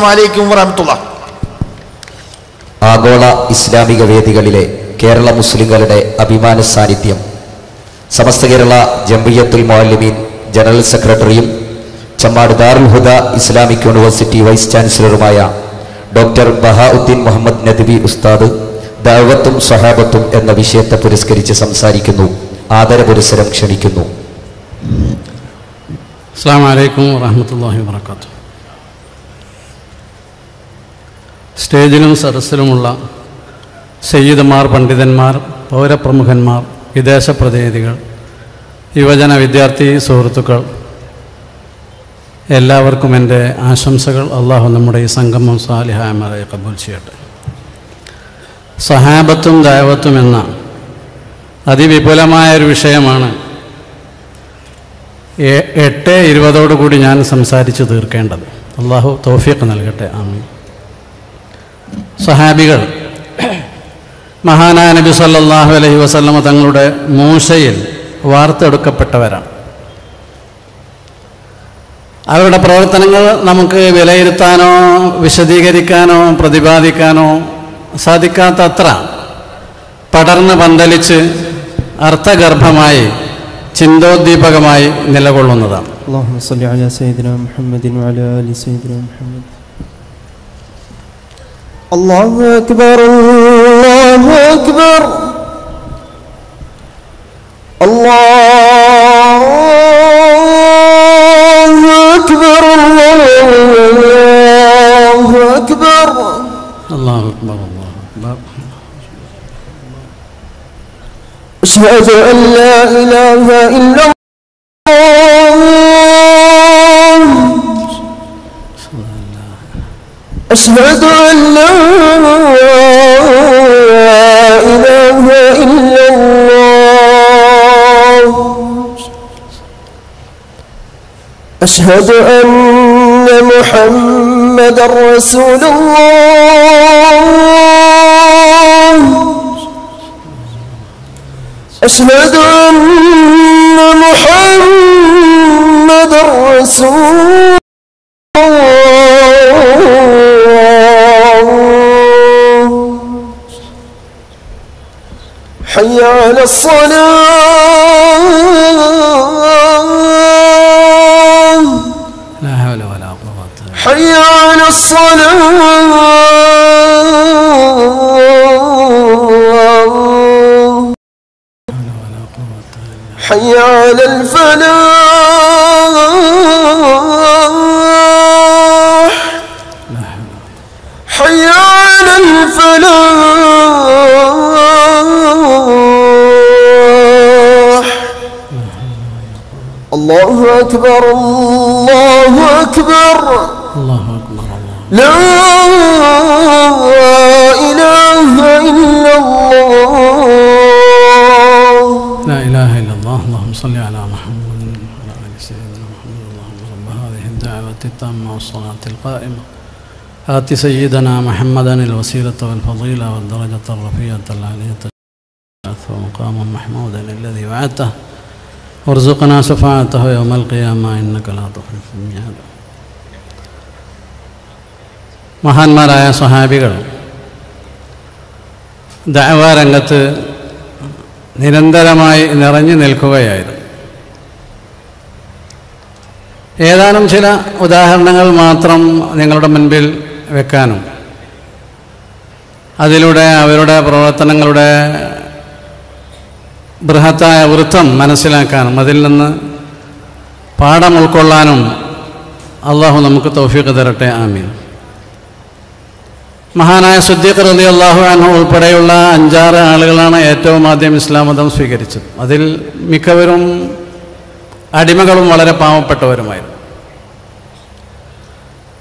അസ്സലാമു അലൈക്കും വറഹ്മത്തുള്ളാഹി. ആഗോള ഇസ്ലാമിക വേദികളിലെ കേരള മുസ്ലിങ്ങളുടെ അഭിമാന സാന്നിധ്യം സമസ്ത കേരള ജംഇയ്യത്തുൽ മുഅല്ലിമീൻ ജനറൽ സെക്രട്ടറിയും Chemmad Darul Huda Islamic university vice ചാൻസലറുമായ ഡോക്ടർ ബഹാഉദ്ദീൻ മുഹമ്മദ് നദ്വി ഉസ്താദ് ദഅവത്തും സ്വഹാബത്തും എന്ന വിഷയത്തെ പുരസ്കരിച്ച് സംസാരിക്കുന്നു. ആദരപുരസ്സരം ക്ഷണിക്കുന്നു. അസ്സലാമു അലൈക്കും വറഹ്മത്തുള്ളാഹി വബറകാതുഹു. സ്റ്റേജിലും സദസ്സിലുമുള്ള സയ്യിദുമാർ, പണ്ഡിതന്മാർ, പൗരപ്രമുഖന്മാർ, വിദേശ പ്രതിനിധികൾ, യുവജന വിദ്യാർത്ഥി സുഹൃത്തുക്കൾ, എല്ലാവർക്കും എൻ്റെ ആശംസകൾ. അള്ളാഹു നമ്മുടെ ഈ സംഗമം സാലിഹായ അമലായി ഖബൂൽ ചെയ്യട്ടെ. സഹാബത്തും ദഅവത്തും എന്ന അതിവിപുലമായൊരു വിഷയമാണ് 8:20 ഞാൻ സംസാരിച്ച് തീർക്കേണ്ടത്. അള്ളാഹു തൗഫീഖ് നൽകട്ടെ. ആമീൻ. സഹാബികൾ മഹാനായ നബി സല്ലല്ലാഹു അലൈഹി വസല്ലമ തങ്ങളുടെ മൂശയിൽ വാർത്തെടുക്കപ്പെട്ടവരാണ്. അവരുടെ പ്രവർത്തനങ്ങൾ നമുക്ക് വിലയിരുത്താനോ വിശദീകരിക്കാനോ പ്രതിപാദിക്കാനോ സാധിക്കാത്തത്ര പടർന്ന് പന്തലിച്ച് അർത്ഥഗർഭമായി ചിന്തോദ്ദീപകമായി നിലകൊള്ളുന്നതാണ്. اللهم صل على سيدنا محمد وعلى آل سيدنا محمد. الله أكبر الله أكبر الله أكبر الله أكبر الله أكبر الله أكبر. أشهد أن لا إله إلا الله أشهد أن لا إله إلا الله أشهد أن محمدا رسول الله أشهد أن محمدا رسول حي على الصلاة لا حول ولا قوة. حي على الصلاة حي على الفلاح حي على الفلاح. الله أكبر الله أكبر الله أكبر الله. لا إله إلا الله. لا إله إلا الله. اللهم صل على محمد وعلى آل سيدنا محمد. اللهم رب هذه الدعوة التامة والصلاة القائمة آت سيدنا محمدا الوسيلة والفضيلة والدرجة الرفيعة العالية ومقاما محمودا الذي وعدته وارزقنا شفاعته يوم القيامة إنك لا تخلف الميعاد. മഹാന്മാരായ സ്വഹാബികൾ ദഅവ രംഗത്ത് നിരന്തരമായി നിറഞ്ഞു നിൽക്കുകയായിരുന്നു. ഏതാനും ചില ഉദാഹരണങ്ങൾ മാത്രം നിങ്ങളുടെ മുൻപിൽ വെക്കാനും അതിലൂടെ അവരുടെ പ്രവർത്തനങ്ങളുടെ ബൃഹത്തായ വൃത്തം മനസ്സിലാക്കാനും അതിൽ നിന്ന് പാഠം ഉൾക്കൊള്ളാനും അള്ളാഹു നമുക്ക് തൗഫീഖ് തരട്ടെ. ആമീൻ. മഹാനായ സിദ്ദീഖ് റളിയല്ലാഹു അൻഹു ഉൾപ്പെടെയുള്ള 5-6 ആളുകളാണ് ഏറ്റവും ആദ്യം ഇസ്ലാം മതം സ്വീകരിച്ചത്. അതിൽ മിക്കവരും അടിമകളും വളരെ പാവപ്പെട്ടവരുമായിരുന്നു.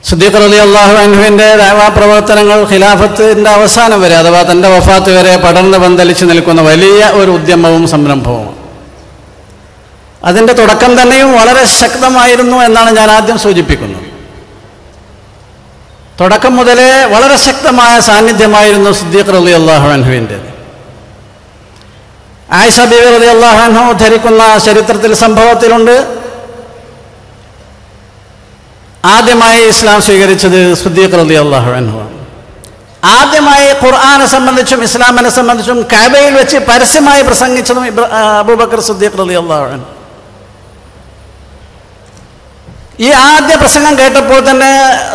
സിദ്ദീഖ് റളിയല്ലാഹു അൻഹുവിൻ്റെ ദഅവാ പ്രവർത്തനങ്ങൾ ഖിലാഫത്തിൻ്റെ അവസാനം വരെ അഥവാ തൻ്റെ വഫാത്ത് വരെ പടർന്ന് പന്തലിച്ച് നിൽക്കുന്ന വലിയ ഒരു ഉദ്യമവും സംരംഭവുമാണ്. അതിൻ്റെ തുടക്കം തന്നെയും വളരെ ശക്തമായിരുന്നു എന്നാണ് ഞാൻ ആദ്യം സൂചിപ്പിക്കുന്നത്. തുടക്കം മുതലേ വളരെ ശക്തമായ സാന്നിധ്യമായിരുന്നു സിദ്ദീഖ് റളിയല്ലാഹു അൻഹുവിൻ്റേത്. ആയിഷ ബീവി റളിയല്ലാഹു അൻഹ ധരിക്കുന്ന ചരിത്രത്തിൽ സംഭവത്തിലുണ്ട്, ആദ്യമായി ഇസ്ലാം സ്വീകരിച്ചത് സിദ്ദീഖ് റളിയല്ലാഹു അൻഹു ആണ്. ആദ്യമായി ഖുർആനെ സംബന്ധിച്ചും ഇസ്ലാമിനെ സംബന്ധിച്ചും കഅബയിൽ വെച്ച് പരസ്യമായി പ്രസംഗിച്ചതും അബൂബക്കർ സിദ്ദീഖ് റളിയല്ലാഹു അൻഹു. ഈ ആദ്യ പ്രസംഗം കേട്ടപ്പോൾ തന്നെ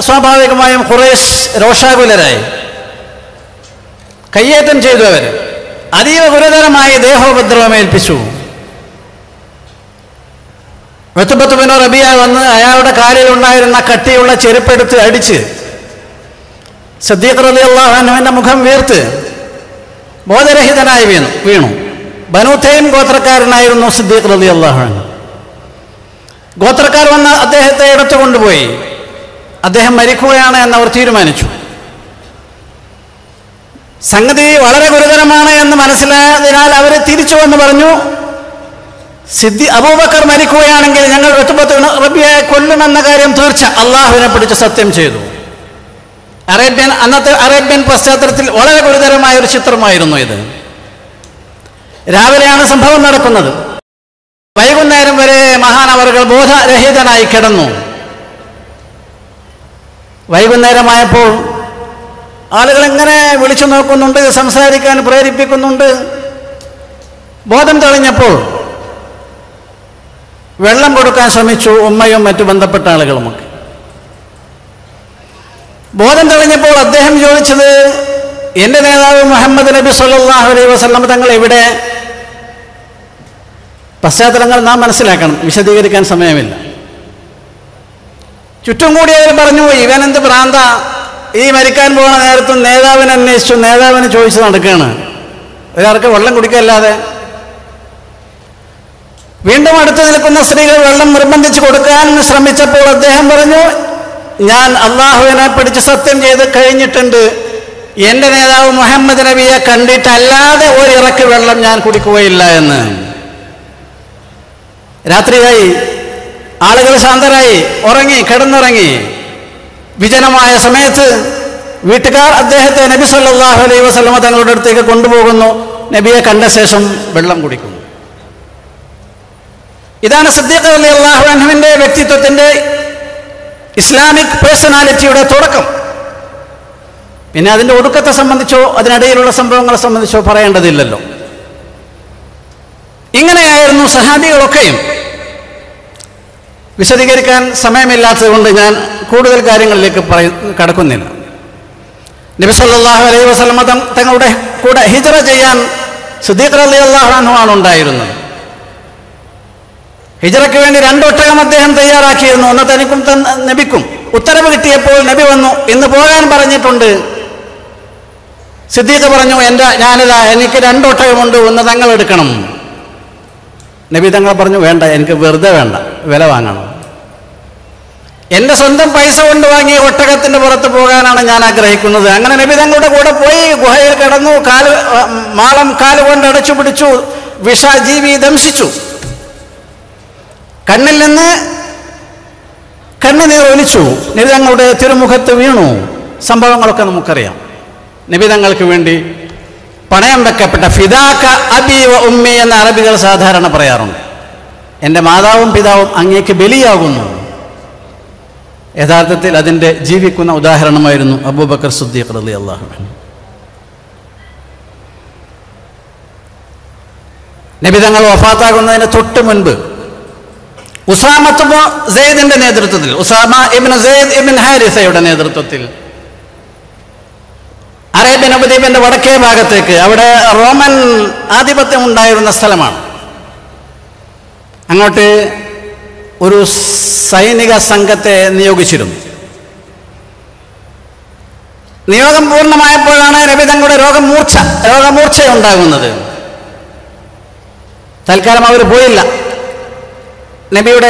സ്വാഭാവികമായും ഖുറൈശ് രോഷാകുലരായി, കയ്യേറ്റം ചെയ്തു. അവർ അതീവ ഗുരുതരമായി ദേഹോപദ്രവമേൽപ്പിച്ചു. ഉത്ബത്ത് ബിൻ റബീഅ വന്ന് അയാളുടെ കാലിൽ ഉണ്ടായിരുന്ന കട്ടിയുള്ള ചെരുപ്പെടുത്ത് അടിച്ച് സിദ്ദീഖ് റളിയല്ലാഹു അൻഹുവിന്റെ മുഖം വീർത്ത് ബോധരഹിതനായി വീണു. ബനൂ തൈം ഗോത്രക്കാരനായിരുന്നു സിദ്ദീഖ് റളിയല്ലാഹു അൻഹു. ഗോത്രക്കാർ വന്ന് അദ്ദേഹത്തെ എടുത്തു കൊണ്ടുപോയി. അദ്ദേഹം മരിക്കുകയാണ് എന്നവർ തീരുമാനിച്ചു. സംഗതി വളരെ ഗുരുതരമാണ് എന്ന് മനസ്സിലായതിനാൽ അവർ തിരിച്ചു വന്ന് പറഞ്ഞു, അബൂബക്കർ മരിക്കുകയാണെങ്കിൽ ഞങ്ങൾ ഉത്ബത്ത് ബിൻ റബീഅയെ കൊല്ലുമെന്ന കാര്യം തീർച്ച. അള്ളാഹുവിനെ പിടിച്ച് സത്യം ചെയ്തു. അന്നത്തെ അറേബ്യൻ പശ്ചാത്തലത്തിൽ വളരെ ഗുരുതരമായ ഒരു ചിത്രമായിരുന്നു ഇത്. രാവിലെയാണ് സംഭവം നടക്കുന്നത്. വൈകുന്നേരം വരെ മഹാനവറുകൾ ബോധരഹിതനായി കിടന്നു. വൈകുന്നേരമായപ്പോൾ ആളുകൾ ഇങ്ങനെ വിളിച്ചു നോക്കുന്നുണ്ട്, സംസാരിക്കാൻ പ്രേരിപ്പിക്കുന്നുണ്ട്. ബോധം തെളിഞ്ഞപ്പോൾ വെള്ളം കൊടുക്കാൻ ശ്രമിച്ചു ഉമ്മയും മറ്റു ബന്ധപ്പെട്ട ആളുകളുമൊക്കെ. ബോധം തെളിഞ്ഞപ്പോൾ അദ്ദേഹം ചോദിച്ചത്, എൻ്റെ നേതാവ് മുഹമ്മദ് നബി സല്ലല്ലാഹു അലൈഹി വസല്ലം തങ്ങൾ എവിടെ? പശ്ചാത്തലങ്ങൾ നാം മനസ്സിലാക്കണം, വിശദീകരിക്കാൻ സമയമില്ല. ചുറ്റും കൂടിയവർ പറഞ്ഞു, ഇവനെന്ത് ഭ്രാന്ത, ഈ മരിക്കാൻ പോകുന്ന നേരത്തും നേതാവിനെ അന്വേഷിച്ചു, നേതാവിനെ ചോദിച്ചു നടക്കുകയാണ്, ഒരാൾക്ക് വെള്ളം കുടിക്കല്ലാതെ. വീണ്ടും അടുത്ത് നിൽക്കുന്ന സ്ത്രീകൾ വെള്ളം നിർബന്ധിച്ച് കൊടുക്കാൻ ശ്രമിച്ചപ്പോൾ അദ്ദേഹം പറഞ്ഞു, ഞാൻ അള്ളാഹുവിനെ പിടിച്ച് സത്യം ചെയ്ത് കഴിഞ്ഞിട്ടുണ്ട്, എൻ്റെ നേതാവ് മുഹമ്മദ് നബിയെ കണ്ടിട്ടല്ലാതെ ഒരിറക്ക് വെള്ളം ഞാൻ കുടിക്കുകയില്ല എന്ന്. രാത്രിയായി, ആളുകൾ ശാന്തരായി, കിടന്നുറങ്ങി. വിജനമായ സമയത്ത് വീട്ടുകാർ അദ്ദേഹത്തെ നബി സല്ലല്ലാഹു അലൈഹി വസല്ലമ തങ്ങളുടെ അടുത്തേക്ക് കൊണ്ടുപോകുന്നു. നബിയെ കണ്ട ശേഷം വെള്ളം കുടിക്കുന്നു. ഇതാണ് സിദ്ദീഖ് റളിയല്ലാഹു അൻഹുവിന്റെ വ്യക്തിത്വത്തിന്റെ, ഇസ്ലാമിക് പേഴ്സണാലിറ്റിയുടെ തുടക്കം. പിന്നെ അതിൻ്റെ ഒടുക്കത്തെ സംബന്ധിച്ചോ അതിനിടയിലുള്ള സംഭവങ്ങളെ സംബന്ധിച്ചോ പറയേണ്ടതില്ലല്ലോ. ഇങ്ങനെയായിരുന്നു സഹാബികളൊക്കെയും. വിശദീകരിക്കാൻ സമയമില്ലാത്തതുകൊണ്ട് ഞാൻ കൂടുതൽ കാര്യങ്ങളിലേക്ക് കടക്കുന്നില്ല. നബി സല്ലല്ലാഹു അലൈഹി വസല്ലമ തങ്ങളുടെ കൂടെ ഹിജ്റ ചെയ്യാൻ സിദ്ദീഖ് റളിയല്ലാഹു അൻഹു ആണ് ഉണ്ടായിരുന്നത്. ഹിജ്റയ്ക്ക് വേണ്ടി 2 ഒട്ടകം അദ്ദേഹം തയ്യാറാക്കിയിരുന്നു. ഒന്ന് തനിക്കും നബിക്കും. ഉത്തരവ് കിട്ടിയപ്പോൾ നബി വന്നു, ഇന്ന് പോകാൻ പറഞ്ഞിട്ടുണ്ട്. സിദ്ദീഖ് പറഞ്ഞു, എനിക്ക് 2 ഒട്ടകമുണ്ട്, ഒന്ന് തങ്ങൾ എടുക്കണം. നബി തങ്ങൾ പറഞ്ഞു, വേണ്ട, എനിക്ക് വെറുതെ വേണ്ട, വില വാങ്ങണം. എൻ്റെ സ്വന്തം പൈസ കൊണ്ട് വാങ്ങിയ ഒട്ടകത്തിൻ്റെ പുറത്ത് പോകാനാണ് ഞാൻ ആഗ്രഹിക്കുന്നത്. അങ്ങനെ നബി തങ്ങളുടെ കൂടെ പോയി ഗുഹയിൽ കിടന്നു. മാളം കാലുകൊണ്ട് അടച്ചു പിടിച്ചു. വിഷജീവി ദംശിച്ചു. കണ്ണിൽ നിന്ന് കണ്ണുനീർ ഒലിച്ചു. നബി തങ്ങളുടെ തിരുമുഖത്ത് വീണു. സംഭവങ്ങളൊക്കെ നമുക്കറിയാം. നബി തങ്ങൾക്ക് വേണ്ടി പണയം വെക്കപ്പെട്ട ഫിദാക അബി വ ഉമ്മി എന്ന അറബികൾ സാധാരണ പറയാറുണ്ട്. എൻ്റെ മാതാവും പിതാവും അങ്ങേക്ക് ബലിയാകുന്നു. യഥാർത്ഥത്തിൽ അതിൻ്റെ ജീവിക്കുന്ന ഉദാഹരണമായിരുന്നു അബൂബക്കർ സിദ്ദീഖ് റളിയല്ലാഹു അൻഹു. നബി തങ്ങൾ വഫാത്താകുന്നതിന് തൊട്ട് മുൻപ് ഉസാമത്ത് ബിൻ സെയ്ദിന്റെ നേതൃത്വത്തിൽ, ഉസാമ ഇബ്നു സെയ്ദ് ഇബ്ൻ ഹാരിസയുടെ നേതൃത്വത്തിൽ അറേബ്യൻ ഉപദ്വീപിന്റെ വടക്കേ ഭാഗത്തേക്ക്, അവിടെ റോമൻ ആധിപത്യം ഉണ്ടായിരുന്ന സ്ഥലമാണ്, അങ്ങോട്ട് ഒരു സൈനിക സംഘത്തെ നിയോഗിച്ചിരുന്നു. നിയോഗം പൂർണ്ണമായപ്പോഴാണ് നബി തങ്ങളുടെ രോഗമൂർച്ചയുണ്ടാകുന്നത്. തൽക്കാലം അവർ പോയില്ല. നബിയുടെ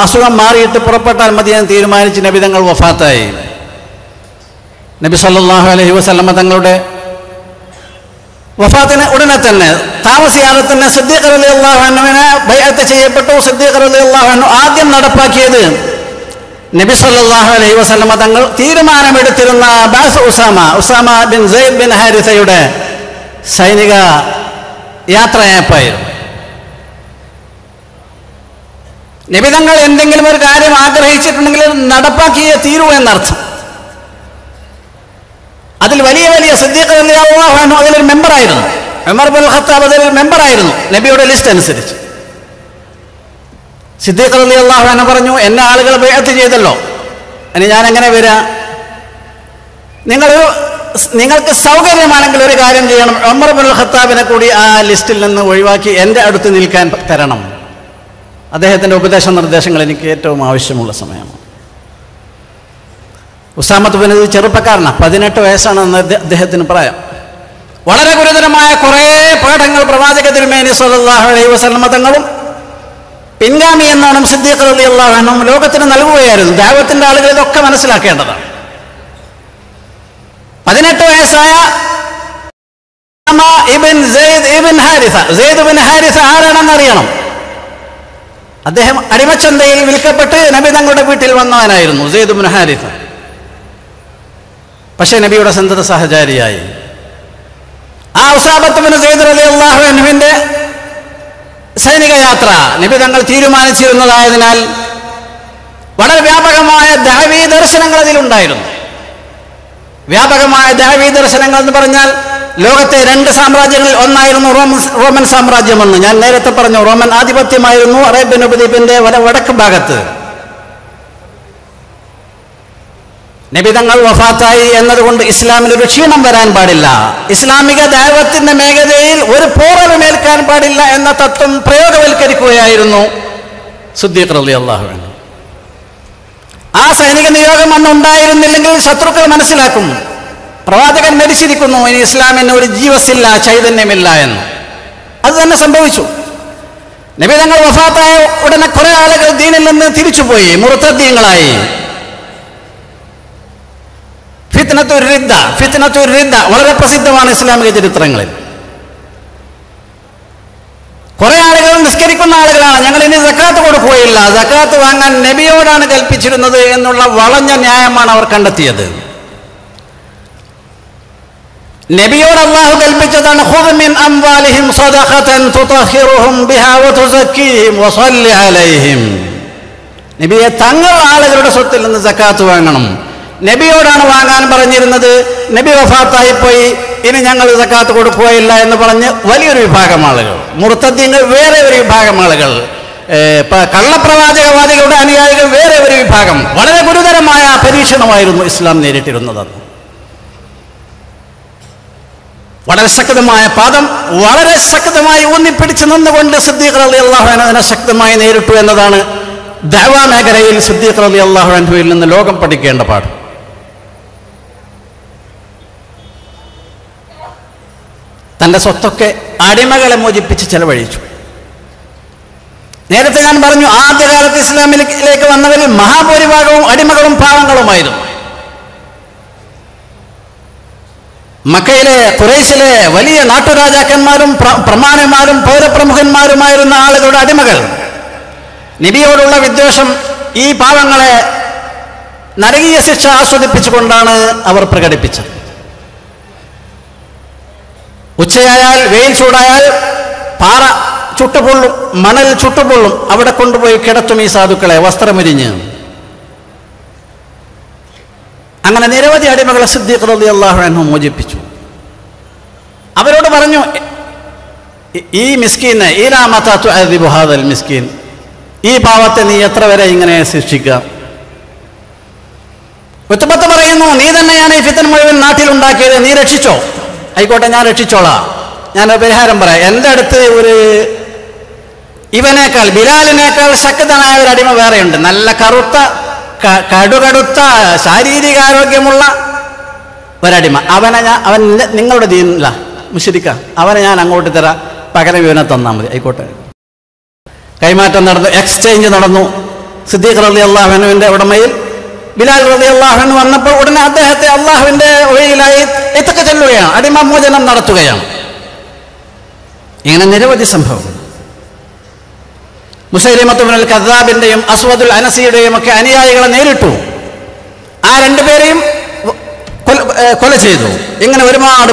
അസുഖം മാറിയിട്ട് പുറപ്പെട്ടാൽ മതി എന്ന് തീരുമാനിച്ച് നബി തങ്ങൾ വഫാത്തായി. നബി സല്ലല്ലാഹു അലൈഹി വസല്ലമ തങ്ങളുടെ വഫാത്തിന് ഉടനെ തന്നെ, താമസിയാതെ തന്നെ സിദ്ദീഖ് റളിയല്ലാഹു അൻഹുവിനെ ബൈഅത്ത് ചെയ്യപ്പെട്ടു. സിദ്ദീഖ് റളിയല്ലാഹു അൻഹു ആദ്യം നടപ്പാക്കിയത് നബി സല്ലല്ലാഹു അലൈഹി വസല്ലമ തങ്ങൾ തീരുമാനമെടുത്തിരുന്ന ഉസാമ ബിൻ സെയ്ദ് ബിൻ ഹാരിസയുടെ സൈനിക യാത്രയയപ്പായിരുന്നു. നബിതങ്ങൾ എന്തെങ്കിലും ഒരു കാര്യം ആഗ്രഹിച്ചിട്ടുണ്ടെങ്കിൽ നടപ്പാക്കിയേ തീരൂ എന്നർത്ഥം. അതിൽ വലിയ വലിയ സിദ്ദീഖ് റളിയല്ലാഹു അൻഹു അതിലൊരു മെമ്പറായിരുന്നു. ഉമർ ഇബ്നുൽ ഖത്താബ് അതിലൊരു മെമ്പറായിരുന്നു നബിയുടെ ലിസ്റ്റ് അനുസരിച്ച്. സിദ്ദീഖ് റളിയല്ലാഹു അൻഹു പറഞ്ഞു, എന്നെ ആളുകൾ ബൈഅത്ത് ചെയ്തല്ലോ, ഇനി ഞാൻ എങ്ങനെ വരാ? നിങ്ങൾക്ക് സൗകര്യമാണെങ്കിൽ ഒരു കാര്യം ചെയ്യണം, ഉമർ ഇബ്നുൽ ഖത്താബിനെ കൂടി ആ ലിസ്റ്റിൽ നിന്ന് ഒഴിവാക്കി എൻ്റെ അടുത്ത് നിൽക്കാൻ തരണം. അദ്ദേഹത്തിൻ്റെ ഉപദേശ നിർദ്ദേശങ്ങൾ എനിക്ക് ഏറ്റവും ആവശ്യമുള്ള സമയമാണ്. ഉസാമത്ത് ബിൻ സയ്ദ് ചെറുപ്പക്കാരനാണ്, 18 വയസ്സാണെന്ന് അദ്ദേഹത്തിന് പറയാം. വളരെ ഗുരുതരമായ കുറേ പാഠങ്ങൾ പ്രവാചക തിരുമേനി സ്വല്ലല്ലാഹു അലൈഹി വസല്ലം തങ്ങളും പിൻഗാമി എന്നാണ് സിദ്ദീഖ് റളിയല്ലാഹു അൻഹു ലോകത്തിന് നൽകുകയായിരുന്നു. ദഅവത്തിന്റെ ആളുകൾ ഇതൊക്കെ മനസ്സിലാക്കേണ്ടതാണ്. 18 വയസ്സായ സെയ്ദ് ഇബ്ൻ ഹാരിസ ആരാണെന്ന് അറിയണം. അദ്ദേഹം അടിമച്ചന്തയിൽ വിൽക്കപ്പെട്ട് നബി തങ്ങളുടെ വീട്ടിൽ വന്നവനായിരുന്നു സെയ്ദ് ഇബ്ൻ ഹാരിസ. പക്ഷേ നബിയുടെ സന്തത സഹചാരിയായി. ആ ഉസാമത്ത് ബിൻ സയ്ദ് റളിയല്ലാഹു അൻഹുവിന്റെ സൈനിക യാത്ര നബി തങ്ങൾ തീരുമാനിച്ചിരുന്നതായതിനാൽ വളരെ വ്യാപകമായ ദഅവീ ദർശനങ്ങൾ അതിലുണ്ടായിരുന്നു. വ്യാപകമായ ദഅവീ ദർശനങ്ങൾ എന്ന് പറഞ്ഞാൽ ലോകത്തെ 2 സാമ്രാജ്യങ്ങളിൽ ഒന്നായിരുന്നു റോമൻ സാമ്രാജ്യമെന്ന് ഞാൻ നേരത്തെ പറഞ്ഞു. റോമൻ ആധിപത്യമായിരുന്നു അറേബ്യൻ ഉപദ്വീപിന്റെ വടക്ക് ഭാഗത്ത്. നബിതങ്ങൾ വഫാത്തായി എന്നതുകൊണ്ട് ഇസ്ലാമിനൊരു ക്ഷീണം വരാൻ പാടില്ല, ഇസ്ലാമിക ദഅവത്തിന്റെ മേഖലയിൽ ഒരു പോറലുമേൽക്കാൻ പാടില്ല എന്ന തത്വം പ്രയോഗവൽക്കരിക്കുകയായിരുന്നു സിദ്ദീഖ് റളിയല്ലാഹു അൻഹു. ആ സൈനിക നിയോഗം അന്ന് ഉണ്ടായിരുന്നില്ലെങ്കിൽ ശത്രുക്കൾ മനസ്സിലാക്കും, പ്രവാചകൻ മരിച്ചിരിക്കുന്നു, ഇനി ഇസ്ലാമിന് ഒരു ജീവസില്ല, ചൈതന്യമില്ല എന്ന്. അത് തന്നെ സംഭവിച്ചു. നബിതങ്ങൾ വഫാത്തായ ഉടനെ കുറെ ആളുകൾ ദീനിൽ നിന്ന് തിരിച്ചുപോയി, മുർത്തദ്ദീങ്ങളായി. ഫിത്നത്തുർ റിദ്ദ വളരെ പ്രസിദ്ധമാണ് ഇസ്ലാമിക ചരിത്രങ്ങളിൽ. കുറെ ആളുകൾ നിസ്കരിക്കുന്ന ആളുകളാണ്, ഞങ്ങൾ ഇനി സക്കാത്ത് കൊടുക്കുകയില്ല, സക്കാത്ത് വാങ്ങാൻ നബിയോടാണ് കൽപ്പിച്ചിരുന്നത് എന്നുള്ള വളഞ്ഞ ന്യായമാണ് അവർ കണ്ടെത്തിയത്. നബിയോട് അല്ലാഹു കൽപ്പിച്ചതാണ്, ഖുദ് മിൻ അംവാലിഹിം സദഖതൻ തുതഹിറുഹും ബിഹാ വതുസക്കിഹിം വസല്ലി അലൈഹിം. നബിയെ തങ്ങൾ ആളുകളുടെ സ്വത്തിൽ നിന്ന് സക്കാത്ത് വാങ്ങണം. നബിയോടാണ് വാങ്ങാൻ പറഞ്ഞിരുന്നത്. നബി വഫാത്തായി പോയി, ഇനി ഞങ്ങൾ സക്കാത്ത് കൊടുക്കുകയില്ല എന്ന് പറഞ്ഞ് വലിയൊരു വിഭാഗം ആളുകൾ, മുർത്തദ്ദീങ്ങൾ വേറെ ഒരു വിഭാഗം ആളുകൾ, കള്ളപ്രവാചകവാദികളുടെ അനുയായികൾ വേറെ ഒരു വിഭാഗം. വളരെ ഗുരുതരമായ പരീക്ഷണമായിരുന്നു ഇസ്ലാം നേരിട്ടിരുന്നത്. വളരെ ശക്തമായ പാദം വളരെ ശക്തമായി ഊന്നിപ്പിടിച്ച് നിന്നുകൊണ്ട് സിദ്ദീഖ് റളിയല്ലാഹു അൻഹു അതിനെ ശക്തമായി നേരിട്ടു എന്നതാണ് ദഅവാ മേഖലയിൽ സിദ്ദീഖ് റളിയല്ലാഹു അൻഹുവിൽ നിന്ന് ലോകം പഠിക്കേണ്ട പാഠം. തൻ്റെ സ്വത്തൊക്കെ അടിമകളെ മോചിപ്പിച്ച് ചെലവഴിച്ചു. നേരത്തെ ഞാൻ പറഞ്ഞു, ആദ്യകാലത്ത് ഇസ്ലാമിലേക്ക് വന്നവരിൽ മഹാഭൂരിഭാഗവും അടിമകളും പാവങ്ങളുമായിരുന്നു. മക്കയിലെ ഖുറൈശിലെ വലിയ നാട്ടുരാജാക്കന്മാരും പ്രമാണിമാരും പൗരപ്രമുഖന്മാരുമായിരുന്ന ആളുകളുടെ അടിമകൾ. നബിയോടുള്ള വിദ്വേഷം ഈ പാവങ്ങളെ നരകീയ ശിക്ഷ ആസ്വദിപ്പിച്ചുകൊണ്ടാണ് അവർ പ്രകടിപ്പിച്ചത്. ഉച്ചയായാൽ, വെയിൽ ചൂടായാൽ പാറ ചുട്ടുപൊള്ളും, മണൽ ചുട്ടുപൊള്ളും, അവിടെ കൊണ്ടുപോയി കിടത്തും ഈ സാധുക്കളെ വസ്ത്രമെരിഞ്ഞ്. അങ്ങനെ നിരവധി അടിമകളെ സിദ്ദീഖ് റളിയല്ലാഹു അൻഹു മോചിപ്പിച്ചു. അവരോട് പറഞ്ഞു, ഈ മിസ്കീനെ ഈലാ മതാ തുഅദിബു ഹാദൽ മിസ്കീൻ, ഈ പാവത്തെ നീ എത്ര വരെ ഇങ്ങനെ ശിക്ഷിക്കാം? ഉത്ബത്ത് പറയുന്നു, നീ തന്നെയാണ് ഈ ഫിത്ന മുഴുവൻ നാട്ടിലുണ്ടാക്കിയത്, നീ രക്ഷിച്ചോ? ആയിക്കോട്ടെ, ഞാൻ രക്ഷിച്ചോളാം, ഞാൻ പരിഹാരം പറയാം. എൻ്റെ അടുത്ത് ഇവനേക്കാൾ, ബിലാലിനേക്കാൾ ശക്തനായ ഒരു അടിമ വേറെയുണ്ട്. നല്ല കടുകടുത്ത ശാരീരികാരോഗ്യമുള്ള ഒരടിമ. അവൻ നിങ്ങളുടെ ദീനില്ല, മുശ്രിക്ക, അവനെ ഞാൻ അങ്ങോട്ട് തരാം, പകരം ഇവനെ തന്നാൽ മതി. ആയിക്കോട്ടെ. കൈമാറ്റം നടന്നു, എക്സ്ചേഞ്ച് നടന്നു. സിദ്ദീഖ് റളിയല്ലാഹു അൻഹുവിന്റെ ഉടമയിൽ ബിലാൽ റളിയല്ലാഹു അൻഹു വന്നപ്പോൾ ഉടനെ അദ്ദേഹത്തെ അള്ളാഹുവിന്റെ വഴിയിലായി ഇതൊക്കെ ചെല്ലുകയാണ്, അടിമമോചനം നടത്തുകയാണ്. ഇങ്ങനെ നിരവധി സംഭവങ്ങൾ. മുസൈലിമത്ത് ഇബ്നുൽ കദ്ദാബിന്റെയും അസ്വദുൽ അനസിയുടെയും ഒക്കെ അനുയായികളെ നേരിട്ടു. ആ രണ്ടുപേരെയും കൊല ചെയ്തു. ഇങ്ങനെ ഒരുപാട്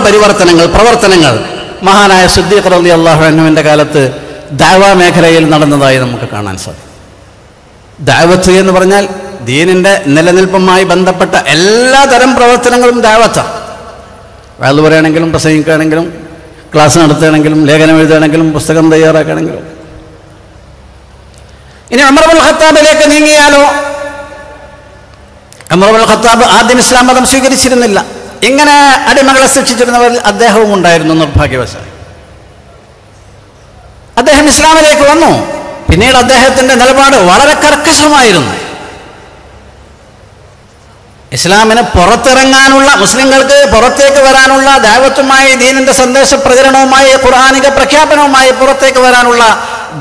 പ്രവർത്തനങ്ങൾ മഹാനായ സിദ്ദീഖ് റളിയല്ലാഹു അൻഹുവിന്റെ കാലത്ത് ദഅവാ മേഖലയിൽ നടന്നതായി നമുക്ക് കാണാൻ സാധിക്കും. ദഅവത്ത് എന്ന് പറഞ്ഞാൽ ദീനിൻ്റെ നിലനിൽപ്പുമായി ബന്ധപ്പെട്ട എല്ലാ തരം പ്രവർത്തനങ്ങളും ദഅവത്താണ്. വഅദ് പറയുകയാണെങ്കിലും പ്രസംഗിക്കുകയാണെങ്കിലും ക്ലാസ് നടത്തുകയാണെങ്കിലും ലേഖനം എഴുതുകയാണെങ്കിലും പുസ്തകം തയ്യാറാക്കുകയാണെങ്കിലും. ഇനി ഉമർ ഇബ്നുൽ ഖത്താബിലേക്ക് നീങ്ങിയാലോ, ഉമർ ഇബ്നുൽ ഖത്താബ് ആദ്യം ഇസ്ലാം മതം സ്വീകരിച്ചിരുന്നില്ല. ഇങ്ങനെ അടിമകളെ ശിക്ഷിച്ചിരുന്നവരിൽ അദ്ദേഹവും ഉണ്ടായിരുന്നു. നിർഭാഗ്യവശാൽ അദ്ദേഹം ഇസ്ലാമിലേക്ക് വന്നു. പിന്നീട് അദ്ദേഹത്തിൻ്റെ നിലപാട് വളരെ കർക്കശമായിരുന്നു. ഇസ്ലാമിന് പുറത്തിറങ്ങാനുള്ള, മുസ്ലിങ്ങൾക്ക് പുറത്തേക്ക് വരാനുള്ള ദഅവത്തുമായി, ദീനിൻ്റെ സന്ദേശ പ്രചരണവുമായി, ഖുർആനിക പ്രഖ്യാപനവുമായി പുറത്തേക്ക് വരാനുള്ള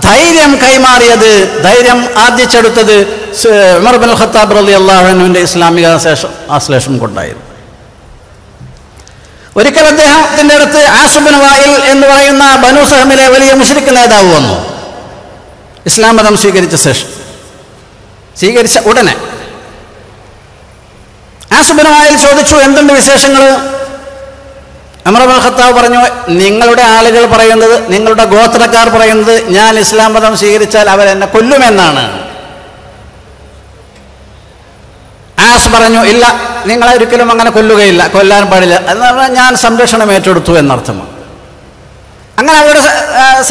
ധൈര്യം കൈമാറിയത്, ധൈര്യം ആർജിച്ചെടുത്തത് ഉമർ ഇബ്നുൽ ഖത്താബ് റളിയല്ലാഹു അൻഹുവിൻ്റെ ഇസ്ലാമിക ആശ്ലേഷം കൊണ്ടായിരുന്നു. ഒരിക്കൽ അദ്ദേഹത്തിൻ്റെ അടുത്ത് ആസ് ഇബ്നു വായിൽ എന്ന് പറയുന്ന ബനൂ സഹമിലെ വലിയ മുശ്രിക്ക് നേതാവ് വന്നു. ഇസ്ലാം മതം സ്വീകരിച്ച ഉടനെ ആസ് ഇബ്നു വായിൽ ചോദിച്ചു, എന്തുണ്ട് വിശേഷങ്ങൾ? ഉമർ ഇബ്നുൽ ഖത്താബ് പറഞ്ഞു, നിങ്ങളുടെ ആളുകൾ പറയുന്നത്, നിങ്ങളുടെ ഗോത്രക്കാർ പറയുന്നത് ഞാൻ ഇസ്ലാം മതം സ്വീകരിച്ചാൽ അവരെന്നെ കൊല്ലുമെന്നാണ്. ആസ് പറഞ്ഞു, ഇല്ല, നിങ്ങളെ ഒരിക്കലും അങ്ങനെ കൊല്ലുകയില്ല, കൊല്ലാൻ പാടില്ല എന്ന് പറഞ്ഞാൽ ഞാൻ സംരക്ഷണം ഏറ്റെടുത്തു എന്നർത്ഥമാണ്. അങ്ങനെ അവരുടെ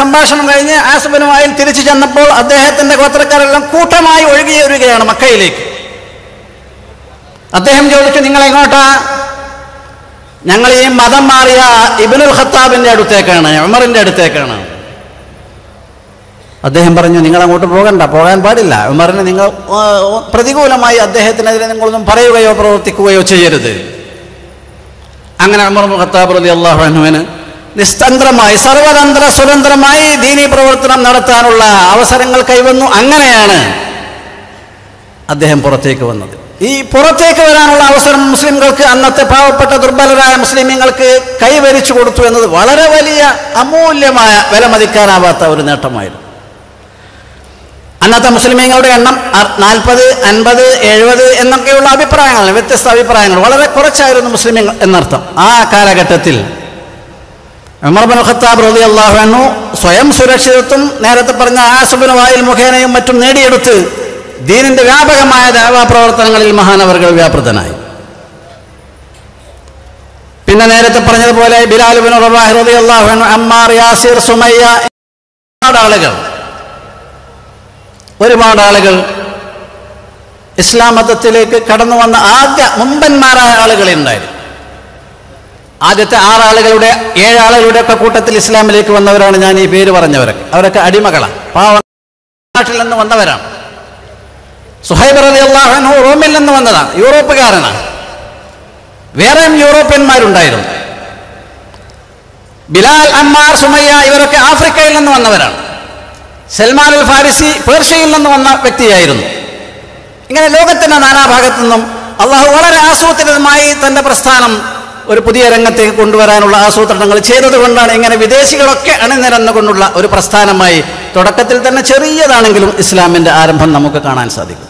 സംഭാഷണം കഴിഞ്ഞ് ആസ് ഇബ്നു വായിൽ തിരിച്ചു ചെന്നപ്പോൾ അദ്ദേഹത്തിൻ്റെ ഗോത്രക്കാരെല്ലാം കൂട്ടമായി ഒഴുകിയൊരുകയാണ് മക്കയിലേക്ക്. അദ്ദേഹം ചോദിച്ചു, നിങ്ങളെങ്ങോട്ടാ? ഞങ്ങൾ ഈ മതം മാറിയ ഇബ്നുൽ ഖത്താബിൻ്റെ അടുത്തേക്കാണ്, ഉമറിൻ്റെ അടുത്തേക്കാണ്. അദ്ദേഹം പറഞ്ഞു, നിങ്ങൾ അങ്ങോട്ട് പോകാൻ പാടില്ല. ഉമറിന് നിങ്ങൾ പ്രതികൂലമായി അദ്ദേഹത്തിനെതിരെ നിങ്ങളൊന്നും പറയുകയോ പ്രവർത്തിക്കുകയോ ചെയ്യരുത്. അങ്ങനെ ഉമർ ഇബ്നുൽ ഖത്താബ് റളിയല്ലാഹു അൻഹുവിന് നിസ്തന്ത്രമായി, സർവതന്ത്ര സ്വതന്ത്രമായി ദീനീ പ്രവർത്തനം നടത്താനുള്ള അവസരങ്ങൾ കൈവന്നു. അങ്ങനെയാണ് അദ്ദേഹം പുറത്തേക്ക് വന്നത്. ഈ പുറത്തേക്ക് വരാനുള്ള അവസരം മുസ്ലിംകൾക്ക്, അന്നത്തെ പാവപ്പെട്ട ദുർബലരായ മുസ്ലിമീങ്ങൾക്ക് കൈവരിച്ചു കൊടുത്തു എന്നത് വളരെ വലിയ അമൂല്യമായ, വിലമതിക്കാനാവാത്ത ഒരു നേട്ടമായിരുന്നു. അന്നത്തെ മുസ്ലിമീങ്ങളുടെ എണ്ണം 40, 50, 70 എന്നൊക്കെയുള്ള അഭിപ്രായങ്ങൾ, വ്യത്യസ്ത അഭിപ്രായങ്ങൾ, വളരെ കുറച്ചായിരുന്നു മുസ്ലിമീങ്ങൾ എന്നർത്ഥം. ആ കാലഘട്ടത്തിൽ ഉമർ ഇബ്നുൽ ഖത്താബ് റളിയല്ലാഹു അൻഹു സ്വയം സുരക്ഷിതത്വം നേരത്തെ പറഞ്ഞ ആസ് ഇബ്നു വായിൽ മുഖേനയും മറ്റും നേടിയെടുത്ത് ദീനിന്റെ വ്യാപകമായ ദഅവാ പ്രവർത്തനങ്ങളിൽ മഹാനവർകൾ വ്യാപൃതനായി. പിന്നെ നേരത്തെ പറഞ്ഞതുപോലെ ബിലാൽ ഇബ്നു റബാഹ് റളിയല്ലാഹു അൻഹു, അമ്മാർ, യാസിർ, സുമയ്യ, ഒരുപാട് ആളുകൾ ഇസ്ലാം മതത്തിലേക്ക് കടന്നു വന്ന ആദ്യ മുമ്പന്മാരായ ആളുകളുണ്ടായിരുന്നു. ആദ്യത്തെ 6 ആളുകളുടെ 7 ആളുകളുടെ ഒക്കെ കൂട്ടത്തിൽ ഇസ്ലാമിലേക്ക് വന്നവരാണ് ഞാൻ ഈ പേര് പറഞ്ഞവരൊക്കെ. അവരൊക്കെ അടിമകളാണ്, നാട്ടിൽ നിന്ന് വന്നവരാണ്. സുഹൈബ് റളിയല്ലാഹു അൻഹു റോമിൽ നിന്ന് വന്നതാണ്, യൂറോപ്പുകാരനാണ്. വേറെയും യൂറോപ്യന്മാരുണ്ടായിരുന്നു. ബിലാൽ, അമ്മാർ, സുമയ്യ ഇവരൊക്കെ ആഫ്രിക്കയിൽ നിന്ന് വന്നവരാണ്. സൽമാൻ അൽ ഫാരിസി പേർഷ്യയിൽ നിന്ന് വന്ന വ്യക്തിയായിരുന്നു. ഇങ്ങനെ ലോകത്തിൻ്റെ നാനാഭാഗത്തു നിന്നും അള്ളാഹു വളരെ ആസൂത്രിതമായി തൻ്റെ പ്രസ്ഥാനം ഒരു പുതിയ രംഗത്തേക്ക് കൊണ്ടുവരാനുള്ള ആസൂത്രണങ്ങൾ ചെയ്തതുകൊണ്ടാണ് ഇങ്ങനെ വിദേശികളൊക്കെ അണിനിരന്നുകൊണ്ടുള്ള ഒരു പ്രസ്ഥാനമായി തുടക്കത്തിൽ തന്നെ ചെറിയതാണെങ്കിലും ഇസ്ലാമിൻ്റെ ആരംഭം നമുക്ക് കാണാൻ സാധിക്കും.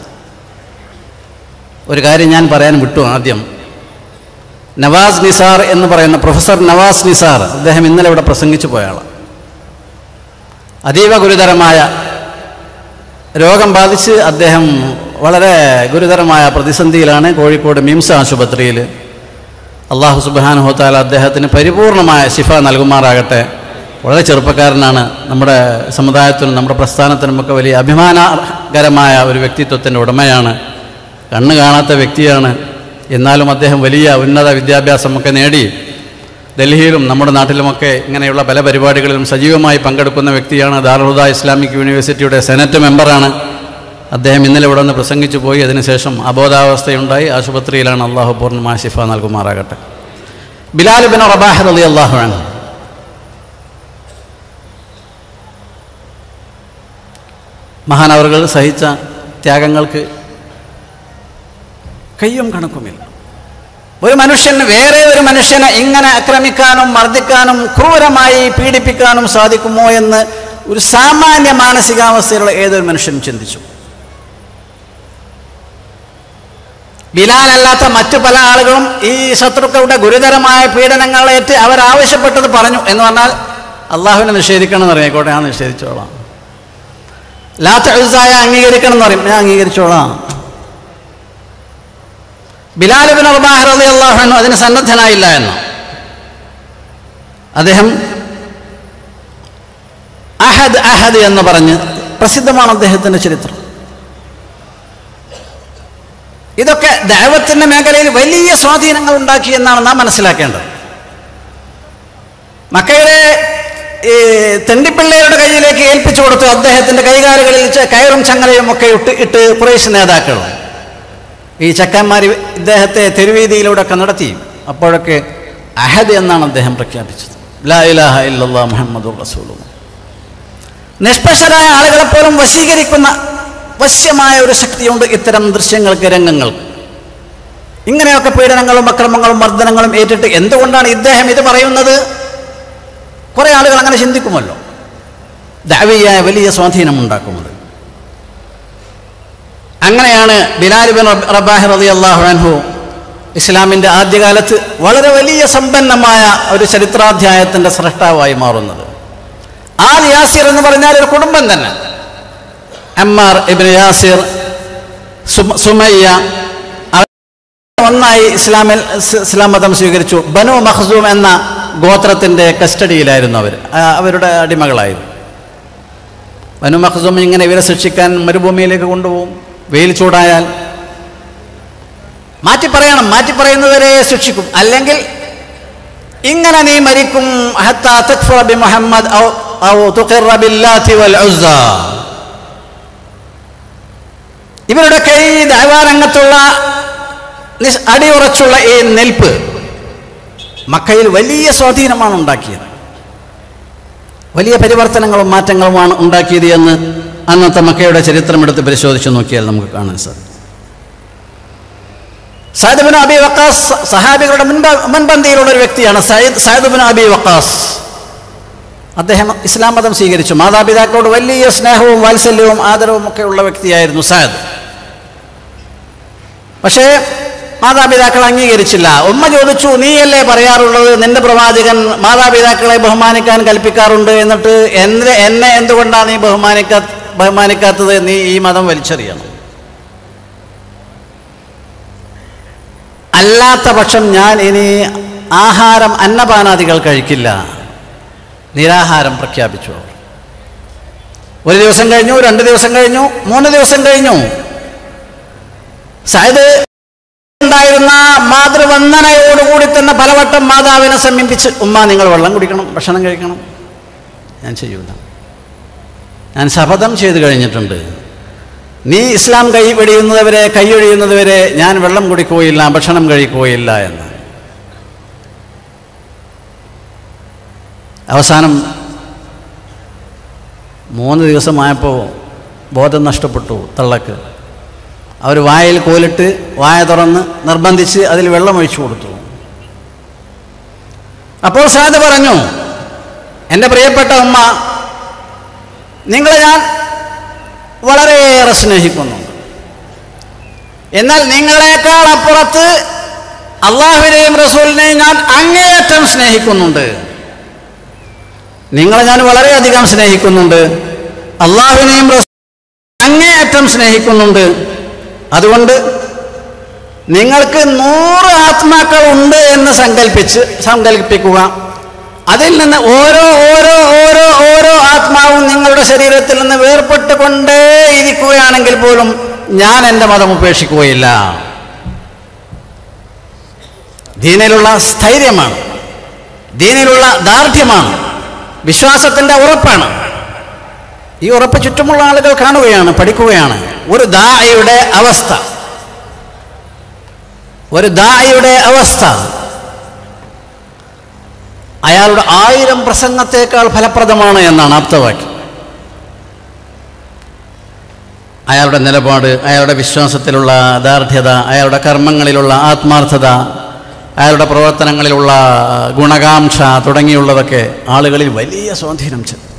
ഒരു കാര്യം ഞാൻ പറയാൻ വിട്ടു. ആദ്യം നവാസ് നിസാർ എന്ന് പറയുന്ന പ്രൊഫസർ നവാസ് നിസാർ, അദ്ദേഹം ഇന്നലെ ഇവിടെ പ്രസംഗിച്ചു പോയാളാണ്. അതീവ ഗുരുതരമായ രോഗം ബാധിച്ച് അദ്ദേഹം വളരെ ഗുരുതരമായ പ്രതിസന്ധിയിലാണ്. കോഴിക്കോട് മിംസ് ആശുപത്രിയിൽ. അള്ളാഹു സുബ്ഹാനഹു വ തആല അദ്ദേഹത്തിന് പരിപൂർണമായ ശിഫ നൽകുമാറാകട്ടെ. വളരെ ചെറുപ്പക്കാരനാണ്. നമ്മുടെ സമുദായത്തിനും നമ്മുടെ പ്രസ്ഥാനത്തിനുമൊക്കെ വലിയ അഭിമാനകരമായ ഒരു വ്യക്തിത്വത്തിൻ്റെ ഉടമയാണ്. കണ്ണ് കാണാത്ത വ്യക്തിയാണ്. എന്നാലും അദ്ദേഹം വലിയ ഉന്നത വിദ്യാഭ്യാസമൊക്കെ നേടി ഡൽഹിയിലും നമ്മുടെ നാട്ടിലുമൊക്കെ ഇങ്ങനെയുള്ള പല പരിപാടികളിലും സജീവമായി പങ്കെടുക്കുന്ന വ്യക്തിയാണ്. ദാറുൽ ഹുദ ഇസ്ലാമിക് യൂണിവേഴ്സിറ്റിയുടെ സെനറ്റ് മെമ്പറാണ്. അദ്ദേഹം ഇന്നലെ ഇവിടെ നിന്ന് പ്രസംഗിച്ചു പോയി. അതിനുശേഷം അബോധാവസ്ഥയുണ്ടായി, ആശുപത്രിയിലാണ്. അള്ളാഹു പൂർണ്ണമായ ശിഫ നൽകുമാറാകട്ടെ. ബിലാൽ ഇബ്നു റബാഹ് റളിയല്ലാഹു അൻഹു മഹാനവറുകൾ സഹിച്ച ത്യാഗങ്ങൾക്ക് കയ്യും കണക്കുമില്ല. ഒരു മനുഷ്യന് വേറെ ഒരു മനുഷ്യനെ ഇങ്ങനെ ആക്രമിക്കാനും മർദ്ദിക്കാനും ക്രൂരമായി പീഡിപ്പിക്കാനും സാധിക്കുമോ എന്ന് ഒരു സാമാന്യ മാനസികാവസ്ഥയിലുള്ള ഏതൊരു മനുഷ്യനും ചിന്തിച്ചു. ബിലാലല്ലാത്ത മറ്റു പല ആളുകളും ഈ ശത്രുക്കളുടെ ഗുരുതരമായ പീഡനങ്ങളേറ്റ് അവരാവശ്യപ്പെട്ടത് പറഞ്ഞു എന്ന് പറഞ്ഞാൽ അള്ളാഹുവിനെ നിഷേധിക്കണം എന്ന് അറിയായിക്കോട്ടെ, ഞാൻ നിഷേധിച്ചോളാം. ലാത്ത് ഉസ്സായ അംഗീകരിക്കണം എന്ന് പറയും. ഞാൻ അംഗീകരിച്ചോളാം. ബിലാൽ ഇബ്നു റബാഹ് റളിയല്ലാഹു അൻഹു അതിന് സന്നദ്ധനായില്ല എന്ന്. അദ്ദേഹം അഹദ് അഹദ് എന്ന് പറഞ്ഞ് പ്രസിദ്ധമാണ് അദ്ദേഹത്തിൻ്റെ ചരിത്രം. ഇതൊക്കെ ദഅവത്തിന്റെ മേഖലയിൽ വലിയ സ്വാധീനങ്ങൾ ഉണ്ടാക്കി എന്നാണ് നാം മനസ്സിലാക്കേണ്ടത്. മക്കയിലെ ഈ തെണ്ടിപ്പിള്ളയുടെ കയ്യിലേക്ക് ഏൽപ്പിച്ചു കൊടുത്തു. അദ്ദേഹത്തിന്റെ കൈകാലുകളിൽ കയറും ചങ്ങലയും ഒക്കെ ഇട്ട് ഖുറൈശ് നേതാക്കൾ ഈ ചക്കന്മാർ ഇദ്ദേഹത്തെ തെരുവീതിയിലൂടെ ഒക്കെ നടത്തി. അപ്പോഴൊക്കെ അഹദ് എന്നാണ് അദ്ദേഹം പ്രഖ്യാപിച്ചത്. ലാ ഇലാഹ ഇല്ലല്ലാഹ് മുഹമ്മദുർ റസൂലുള്ളാഹ്. നിഷ്പക്ഷരായ ആളുകളെപ്പോലും വശീകരിക്കുന്ന വശ്യമായ ഒരു ശക്തിയുണ്ട് ഇത്തരം ദൃശ്യങ്ങൾക്ക്, രംഗങ്ങൾക്ക്. ഇങ്ങനെയൊക്കെ പീഡനങ്ങളും അക്രമങ്ങളും മർദ്ദനങ്ങളും ഏറ്റിട്ട് എന്തുകൊണ്ടാണ് ഇദ്ദേഹം ഇത് പറയുന്നത്? കുറെ ആളുകൾ അങ്ങനെ ചിന്തിക്കുമല്ലോ. ദഅവിയായ വലിയ സ്വാധീനമുണ്ടാക്കുന്നത്. അങ്ങനെയാണ് ബിലാൽ ഇബ്നു റബാഹ് റളിയല്ലാഹു അൻഹു ഇസ്ലാമിൻ്റെ ആദ്യകാലത്ത് വളരെ വലിയ സമ്പന്നമായ ഒരു ചരിത്രാധ്യായത്തിൻ്റെ സ്രഷ്ടാവായി മാറുന്നത്. ആൽ യാസിർ എന്ന് പറഞ്ഞാൽ ഒരു കുടുംബം തന്നെ. അമ്മാർ ഇബ്നു യാസിർ, സുമയ്യ ഒന്നായി ഇസ്ലാം മതം സ്വീകരിച്ചു. ബനു മഖ്സൂം എന്ന ഗോത്രത്തിൻ്റെ കസ്റ്റഡിയിലായിരുന്നു അവരുടെ അടിമകളായിരുന്നു. ബനു മഖ്സൂം ഇങ്ങനെ ഇവരെ ശിക്ഷിക്കാൻ മരുഭൂമിയിലേക്ക് കൊണ്ടുപോകും. വെയിൽ ചൂടായാൽ മാറ്റിപ്പറയുന്നവരെ ശിക്ഷിക്കും. അല്ലെങ്കിൽ ഇങ്ങനെ നീ മരിക്കും ഹത്താ തക്ഫുറ ബി മുഹമ്മദ് ഔ തുഖിറ ബില്ലാത്തി വൽ ഉസ്സ. ഇവരുടെ കൈ ദഅവാരംഗത്തുള്ള അടിയുറച്ചുള്ള ഈ നിൽപ്പ് മക്കയിൽ വലിയ സ്വാധീനമാണ് ഉണ്ടാക്കിയത്. വലിയ പരിവർത്തനങ്ങളും മാറ്റങ്ങളുമാണ് ഉണ്ടാക്കിയത് എന്ന് അന്നത്തെ മക്കയുടെ ചരിത്രം എടുത്ത് പരിശോധിച്ച് നോക്കിയാൽ നമുക്ക് കാണാൻ സാധിക്കും. സഅദ് ഇബ്നു അബി വഖാസ് സഹാബികളുടെ മുൻപന്തിയിലുള്ള ഒരു വ്യക്തിയാണ്. സഅദ് ഇബ്നു അബി വഖാസ് അദ്ദേഹം ഇസ്ലാം മതം സ്വീകരിച്ചു. മാതാപിതാക്കളോട് വലിയ സ്നേഹവും വാത്സല്യവും ആദരവും ഒക്കെ ഉള്ള വ്യക്തിയായിരുന്നു സഅദ്. പക്ഷേ മാതാപിതാക്കൾ അംഗീകരിച്ചില്ല. ഉമ്മ ചോദിച്ചു, നീയല്ലേ പറയാറുള്ളത് നിന്റെ പ്രവാചകൻ മാതാപിതാക്കളെ ബഹുമാനിക്കാൻ കൽപ്പിക്കാറുണ്ട്, എന്നിട്ട് എന്നെ എന്തുകൊണ്ടാണ് നീ ബഹുമാനിക്കാത്തത്? നീ ഈ മതം വലിച്ചെറിയണം. അല്ലാത്ത പക്ഷം ഞാൻ ഇനി ആഹാരം അന്നപാനാദികൾ കഴിക്കില്ല. നിരാഹാരം പ്രഖ്യാപിച്ചു. ഒരു ദിവസം കഴിഞ്ഞു, 2 ദിവസം കഴിഞ്ഞു, 3 ദിവസം കഴിഞ്ഞു. സഅദ് ഉണ്ടായിരുന്ന മാതൃവന്ദനയോടുകൂടി തന്നെ പലവട്ടം മാതാവിനെ സമീപിച്ച്, ഉമ്മ നിങ്ങൾ വെള്ളം കുടിക്കണം, ഭക്ഷണം കഴിക്കണം. ഞാൻ ചെയ്യൂല, ഞാൻ ശപഥം ചെയ്തു കഴിഞ്ഞിട്ടുണ്ട്. നീ ഇസ്ലാം കൈയൊഴിയുന്നതുവരെ ഞാൻ വെള്ളം കുടിക്കുകയില്ല, ഭക്ഷണം കഴിക്കുകയില്ല എന്ന്. അവസാനം 3 ദിവസമായപ്പോൾ ബോധം നഷ്ടപ്പെട്ടു തള്ളക്ക്. അവർ വായിൽ കോലിട്ട് വായ തുറന്ന് നിർബന്ധിച്ച് അതിൽ വെള്ളമൊഴിച്ചു കൊടുത്തു. അപ്പോൾ സഅദ് പറഞ്ഞു, എൻ്റെ പ്രിയപ്പെട്ട ഉമ്മ, നിങ്ങളെ ഞാൻ വളരെയേറെ സ്നേഹിക്കുന്നുണ്ട്. എന്നാൽ നിങ്ങളെക്കാൾ അപ്പുറത്ത് അള്ളാഹുവിനെയും റസൂലിനെയും ഞാൻ അങ്ങേയറ്റം സ്നേഹിക്കുന്നുണ്ട്. നിങ്ങളെ ഞാൻ വളരെയധികം സ്നേഹിക്കുന്നുണ്ട്, അള്ളാഹുവിനെയും റസൂലിനെയും അങ്ങേയറ്റം സ്നേഹിക്കുന്നുണ്ട്. അതുകൊണ്ട് നിങ്ങൾക്ക് 100 ആത്മാക്കൾ ഉണ്ട് എന്ന് സങ്കല്പിക്കുക. അതിൽ നിന്ന് ഓരോ ആത്മാവും നിങ്ങളുടെ ശരീരത്തിൽ നിന്ന് വേർപെട്ടുകൊണ്ടേ ഇരിക്കുകയാണെങ്കിൽ പോലും ഞാൻ എൻ്റെ മതം ഉപേക്ഷിക്കുകയില്ല. ദീനിലുള്ള സ്ഥൈര്യമാണ്, ദീനിലുള്ള ദാർഢ്യമാണ്, വിശ്വാസത്തിൻ്റെ ഉറപ്പാണ്. ഈ ഉറപ്പ് ചുറ്റുമുള്ള ആളുകൾ കാണുകയാണ്, പഠിക്കുകയാണ്. ഒരു ദാഇയുടെ അവസ്ഥ അയാളുടെ 1000 പ്രസംഗത്തേക്കാൾ ഫലപ്രദമാണ് എന്നാണ് ആപ്തവാക്യം. അയാളുടെ നിലപാട്, അയാളുടെ വിശ്വാസത്തിലുള്ള ദാർഢ്യത, അയാളുടെ കർമ്മങ്ങളിലുള്ള ആത്മാർത്ഥത, അയാളുടെ പ്രവർത്തനങ്ങളിലുള്ള ഗുണകാംക്ഷ തുടങ്ങിയുള്ളതൊക്കെ ആളുകളിൽ വലിയ സ്വാധീനം ചെലുത്തും.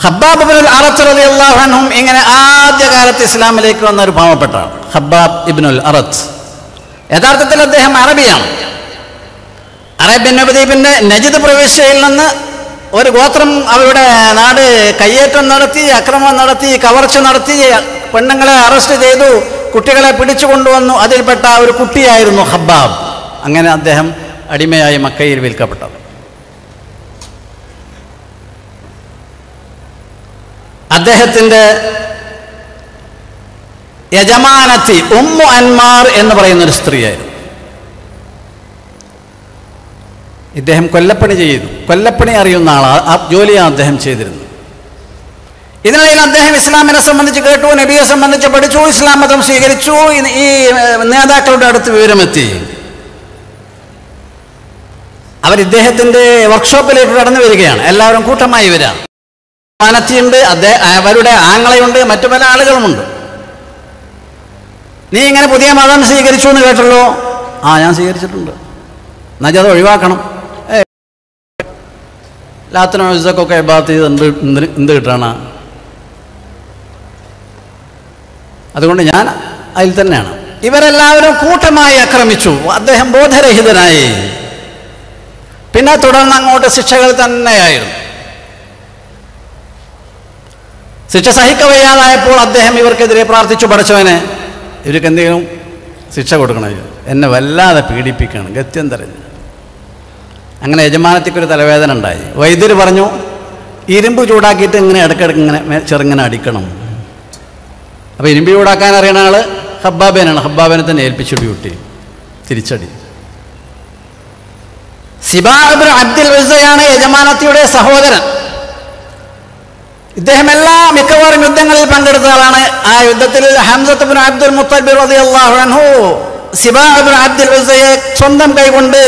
ഖബ്ബാബ് ഇബ്നുൽ അറത്ത് റളിയല്ലാഹു അൻഹു ഇങ്ങനെ ആദ്യകാലത്ത് ഇസ്ലാമിലേക്ക് വന്ന ഒരു പാവപ്പെട്ടാണ് ഖബ്ബാബ് ഇബ്നുൽ അറത്ത്. യഥാർത്ഥത്തിൽ അദ്ദേഹം അറബിയാണ്. അറേബ്യൻ ഉപദ്വീപിന്റെ നജിദ് പ്രവിശ്യയിൽ നിന്ന് ഒരു ഗോത്രം അവരുടെ നാട് കയ്യേറ്റം നടത്തി, അക്രമം നടത്തി, കവർച്ച നടത്തി, പെണ്ണുങ്ങളെ അറസ്റ്റ് ചെയ്തു, കുട്ടികളെ പിടിച്ചു കൊണ്ടുവന്നു. അതിൽപ്പെട്ട ഒരു കുട്ടിയായിരുന്നു ഹബ്ബാബ്. അങ്ങനെ അദ്ദേഹം അടിമയായി മക്കയിൽ വിൽക്കപ്പെട്ടത്. അദ്ദേഹത്തിൻ്റെ യജമാനത്തി ഉമ്മു അൻമാർ എന്ന് പറയുന്നൊരു സ്ത്രീയായിരുന്നു. ഇദ്ദേഹം കൊല്ലപ്പണി ചെയ്തു. കൊല്ലപ്പണി അറിയുന്ന ആളാണ്. ആ ജോലിയാണ് അദ്ദേഹം ചെയ്തിരുന്നത്. ഇതിനിടയിൽ അദ്ദേഹം ഇസ്ലാമിനെ സംബന്ധിച്ച് കേട്ടു, നബിയെ സംബന്ധിച്ച് പഠിച്ചു, ഇസ്ലാം മതം സ്വീകരിച്ചു. ഈ നേതാക്കളുടെ അടുത്ത് വിവരമെത്തി. അവർ ഇദ്ദേഹത്തിൻ്റെ വർക്ക്ഷോപ്പിലേക്ക് കടന്നു വരികയാണ്. എല്ലാവരും കൂട്ടമായി വരാം. മാനത്തിയുണ്ട്, അവരുടെ ആങ്ങളയുണ്ട്, മറ്റു പല ആളുകളുമുണ്ട്. നീ ഇങ്ങനെ പുതിയ മതം സ്വീകരിച്ചു എന്ന് കേട്ടല്ലോ. ആ, ഞാൻ സ്വീകരിച്ചിട്ടുണ്ട്. എന്നുവെച്ചാൽ അത് ഒഴിവാക്കണം. ലാത്തിനോ ഇസക്കൊക്കെ ഇബാദത്ത് ചെയ്ത് എന്ത് കിട്ടണം? അതുകൊണ്ട് ഞാൻ അതിൽ തന്നെയാണ്. ഇവരെല്ലാവരും കൂട്ടമായി ആക്രമിച്ചു. അദ്ദേഹം ബോധരഹിതനായി. പിന്നെ തുടർന്ന് അങ്ങോട്ട് ശിക്ഷകൾ തന്നെയായിരുന്നു. ശിക്ഷ സഹിക്കവയ്യാതായപ്പോൾ അദ്ദേഹം ഇവർക്കെതിരെ പ്രാർത്ഥിച്ചു, പഠിച്ചവനെ ഇവർക്ക് എന്തെങ്കിലും ശിക്ഷ കൊടുക്കണം, എന്നെ വല്ലാതെ പീഡിപ്പിക്കണം, ഗത്യന്തരം. അങ്ങനെ യജമാനത്തിക്കൊരു തലവേദന ഉണ്ടായി. വൈദ്യർ പറഞ്ഞു, ഇരുമ്പ് ചൂടാക്കിയിട്ട് ഇങ്ങനെ ഇടയ്ക്കിടയ്ക്ക് ഇങ്ങനെ ചെറുങ്ങനെ അടിക്കണം. അപ്പോൾ ഇരുമ്പ് ചൂടാക്കാൻ അറിയണ ആൾ ഹബ്ബാബേനാണ്. ഹബ്ബാബിനെ തന്നെ ഏൽപ്പിച്ചു ഡ്യൂട്ടി, തിരിച്ചടി. സിബാ ഇബ്നു അബ്ദുൽ ഉസ്സയാണ് യജമാനത്തിയുടെ സഹോദരൻ. ഇദ്ദേഹം മിക്കവാറും യുദ്ധങ്ങളിൽ പങ്കെടുത്ത ആളാണ്. ആ യുദ്ധത്തിൽ ഹംസത്ത് ഇബ്നു അബ്ദുൽ മുത്തലിബ് റളിയല്ലാഹു അൻഹു സിബാ ഇബ്നു അബ്ദുൽ ഉസ്സയെ സ്വന്തം കൈകൊണ്ട്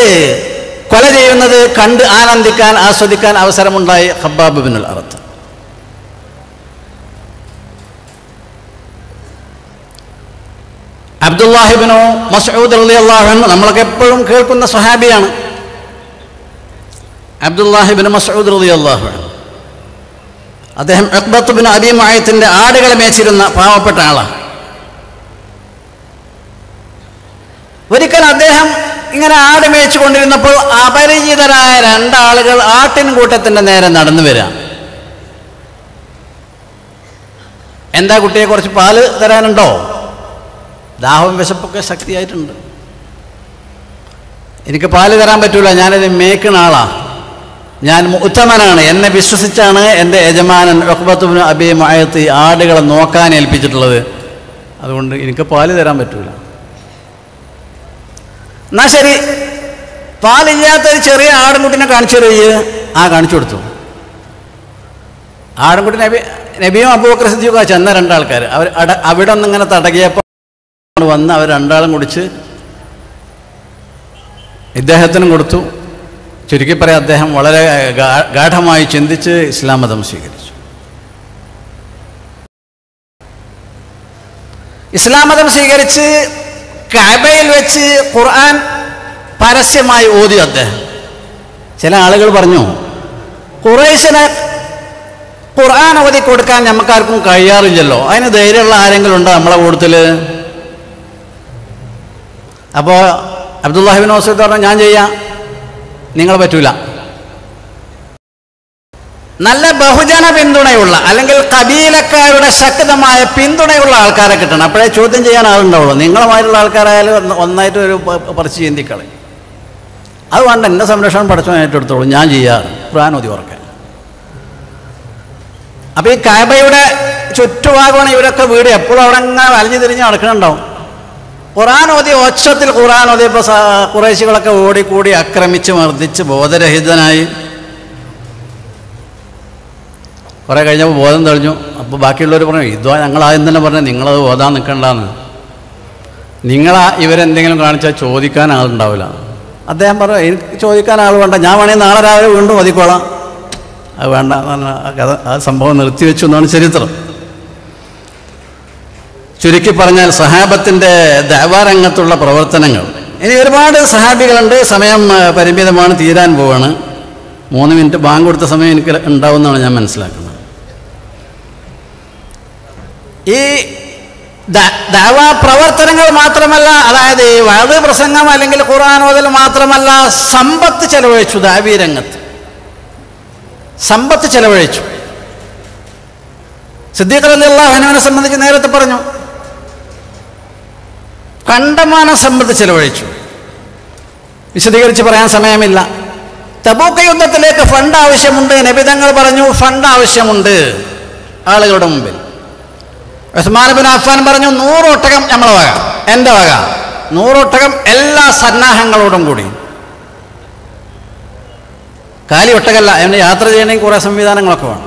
കൊല ചെയ്യുന്നത് കണ്ട് ആനന്ദിക്കാൻ, ആസ്വദിക്കാൻ അവസരമുണ്ടായി ഖബ്ബാബ് ഇബ്നുൽ അറത്ത്. അബ്ദുല്ലാഹി ഇബ്നു മസ്ഊദ് റളിയല്ലാഹു അൻഹു നമ്മളൊക്കെ എപ്പോഴും കേൾക്കുന്ന സ്വഹാബിയാണ്. അബ്ദുല്ലാഹി ഇബ്നു മസ്ഊദ് റളിയല്ലാഹു അൻഹു അദ്ദേഹം ഉഖ്ബത്ത് ഇബ്നു അബീ മുഅയ്ത്തിൻ്റെ ആടുകളെ മേച്ചിരുന്ന പാവപ്പെട്ട ആളാണ്. ഒരിക്കൽ അദ്ദേഹം ഇങ്ങനെ ആട് മേച്ചു കൊണ്ടിരുന്നപ്പോൾ അപരിചിതരായ രണ്ടാളുകൾ ആട്ടിൻകൂട്ടത്തിൻ്റെ നേരെ നടന്നു വരാം. എന്താ കുട്ടിയെ കുറച്ച് പാല് തരാനുണ്ടോ? ദാഹവും വിശപ്പൊക്കെ ശക്തിയായിട്ടുണ്ട്. എനിക്ക് പാല് തരാൻ പറ്റൂല, ഞാനിത് മേക്കുന്ന ആളാണ്, ഞാൻ മുഅ്തമനാണ്, എന്നെ വിശ്വസിച്ചാണ് എൻ്റെ യജമാനൻ ഉഖ്ബത്ത് ഇബ്നു അബീ മുഅയ്ത്ത് ആടുകളെ നോക്കാൻ ഏൽപ്പിച്ചിട്ടുള്ളത്, അതുകൊണ്ട് എനിക്ക് പാല് തരാൻ പറ്റൂല. എന്നാ ശരി, പാലില്ലാത്തൊരു ചെറിയ ആടുംകുട്ടിനെ കാണിച്ചു തരുക. ആ, കാണിച്ചു കൊടുത്തു. ആടുംകുട്ടി നബിയും അബൂബക്കർ സിദ്ദീഖും ചെന്ന രണ്ടാൾക്കാർ അവർ അവിടെ ഒന്ന് ഇങ്ങനെ തടകിയപ്പോൾ വന്ന് അവർ രണ്ടാളും കുടിച്ച് ഇദ്ദേഹത്തിനും കൊടുത്തു. ചുരുക്കി പറയാം, അദ്ദേഹം വളരെ ഗാഢമായി ചിന്തിച്ച് ഇസ്ലാം മതം സ്വീകരിച്ചു. ഇസ്ലാം മതം സ്വീകരിച്ച് കഅബയിൽ വെച്ച് ഖുർആൻ പരസ്യമായി ഓതി അദ്ദേഹം. ചില ആളുകൾ പറഞ്ഞു, ഖുറൈശിനെ ഖുർആൻ ഓതി കൊടുക്കാൻ നമുക്കാർക്കും കഴിയാറില്ലല്ലോ, അതിന് ധൈര്യമുള്ള ആരെങ്കിലും ഉണ്ടോ നമ്മളെ കൂട്ടത്തിൽ? അപ്പോൾ അബ്ദുല്ലാഹി ഇബ്നു മസ്ഊദ് പറഞ്ഞു, ഞാൻ ചെയ്യാം, നിങ്ങൾ പറ്റൂല. നല്ല ബഹുജന പിന്തുണയുള്ള അല്ലെങ്കിൽ കബീലക്കാരുടെ ശക്തമായ പിന്തുണയുള്ള ആൾക്കാരെ കിട്ടണം, അപ്പോഴേ ചോദ്യം ചെയ്യാൻ ആളുണ്ടാവുള്ളൂ. നിങ്ങളുമായിട്ടുള്ള ആൾക്കാരായാലും ഒന്നായിട്ട് ഒരു പറിച്ച് ചിന്തിക്കളയും. അത് വേണ്ട, എൻ്റെ സംരക്ഷണം പഠിച്ചോ ഏറ്റെടുത്തോളൂ, ഞാൻ ചെയ്യാറ് ഖുർആൻ ഓതി ഉറക്കാൻ. അപ്പോൾ ഈ കഅബയുടെ ചുറ്റുഭാഗമാണ് ഇവരൊക്കെ വീട്, എപ്പോഴും അവിടെ അങ്ങനെ വലഞ്ഞു തിരിഞ്ഞ് നടക്കുന്നുണ്ടാവും. ഖുർആൻ ഓതി ഒച്ചത്തിൽ ഖുർആൻ ഓതിയപ്പോൾ ഖുറൈശികളൊക്കെ ഓടിക്കൂടി ആക്രമിച്ച് മർദ്ദിച്ച് ബോധരഹിതനായി. കുറേ കഴിഞ്ഞപ്പോൾ ബോധം തെളിഞ്ഞു. അപ്പോൾ ബാക്കിയുള്ളവർ പറഞ്ഞു, ഇതോ ഞങ്ങൾ ആദ്യം തന്നെ പറഞ്ഞു നിങ്ങളത് ഓതാൻ നിൽക്കണ്ടെന്ന്, ഇവരെന്തെങ്കിലും കാണിച്ചാൽ ചോദിക്കാൻ ആളുണ്ടാവില്ല. അദ്ദേഹം പറഞ്ഞു, എനിക്ക് ചോദിക്കാൻ ആൾ വേണ്ട, ഞാൻ വേണമെങ്കിൽ നാളെ രാവിലെ വീണ്ടും ഓതിക്കോളാം. അത് വേണ്ട എന്ന് പറഞ്ഞാൽ ആ കഥ, ആ സംഭവം നിർത്തിവെച്ചു എന്നാണ് ചരിത്രം. ചുരുക്കി പറഞ്ഞാൽ സഹാബത്തിൻ്റെ ദഅവാ രംഗത്തുള്ള പ്രവർത്തനങ്ങൾ. ഇനി ഒരുപാട് സഹാബികളുണ്ട്, സമയം പരിമിതമാണ്, തീരാൻ പോവാണ്. 3 മിനിറ്റ് ബാങ്ക് കൊടുത്ത സമയം എനിക്ക് ഉണ്ടാവുമെന്നാണ് ഞാൻ മനസ്സിലാക്കുന്നത്. ഈ ദഅവാ പ്രവർത്തനങ്ങൾ മാത്രമല്ല, അതായത് വഅദ് പ്രസംഗം അല്ലെങ്കിൽ ഖുർആൻ ഓതൽ മാത്രമല്ല, സമ്പത്ത് ചെലവഴിച്ചു ദഅവീ രംഗത്ത്. സമ്പത്ത് ചെലവഴിച്ചു. സിദ്ദീഖ് റളിയല്ലാഹു അൻഹുവിനെ സംബന്ധിച്ച് നേരത്തെ പറഞ്ഞു, കണ്ടമാനം സമ്പത്ത് ചെലവഴിച്ചു. വിശദീകരിച്ച് പറയാൻ സമയമില്ല. തബൂക്ക് യുദ്ധത്തിലേക്ക് ഫണ്ട് ആവശ്യമുണ്ട്. നബി തങ്ങൾ പറഞ്ഞു ഫണ്ട് ആവശ്യമുണ്ട് ആളുകളുടെ മുമ്പിൽ. ഉസ്മാൻ ഇബ്നു അഫ്ഫാൻ പറഞ്ഞു 100 ഒട്ടകം നമ്മളെ വക, എൻ്റെ വക, 100 ഒട്ടകം എല്ലാ സന്നാഹങ്ങളോടും കൂടി. കാലി ഒട്ടകല്ല, എന്നെ യാത്ര ചെയ്യണമെങ്കിൽ കുറേ സംവിധാനങ്ങളൊക്കെ വേണം.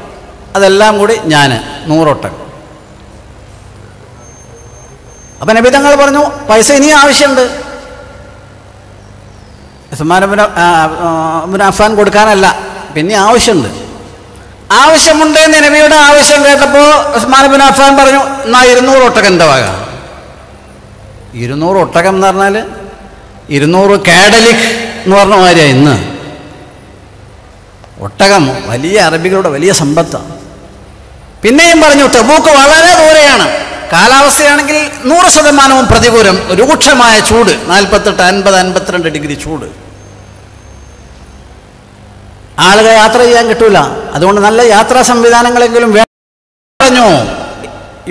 അതെല്ലാം കൂടി ഞാൻ 100 ഒട്ടകം. അപ്പം നബി തങ്ങൾ പറഞ്ഞു പൈസ ഇനിയും ആവശ്യമുണ്ട്. ഉസ്മാൻ ഇബ്നു അഫ്ഫാൻ കൊടുക്കാനല്ല, പിന്നെ ആവശ്യമുണ്ട്. ആവശ്യമുണ്ട് എന്ന് നബിയുടെ ആവശ്യം കേട്ടപ്പോൾ ഉസ്മാൻ ഇബ്നു അഫ്ഫാൻ പറഞ്ഞു എന്നാ 200 ഒട്ടകം എൻ്റെ വക. 200 ഒട്ടകം എന്ന് പറഞ്ഞാൽ 200 കാഡലിക് എന്ന് പറഞ്ഞ മാതിരിയാണ് ഇന്ന്. ഒട്ടകം വലിയ അറബികളുടെ വലിയ സമ്പത്താണ്. പിന്നെയും പറഞ്ഞു തബൂക്ക് വളരെ ദൂരെയാണ്, കാലാവസ്ഥയാണെങ്കിൽ 100% പ്രതികൂലം, രൂക്ഷമായ ചൂട്, 48, 50, 52 ഡിഗ്രി ചൂട്. ആളുകൾ യാത്ര ചെയ്യാൻ കിട്ടൂല. അതുകൊണ്ട് നല്ല യാത്രാ സംവിധാനങ്ങളെങ്കിലും പറഞ്ഞു.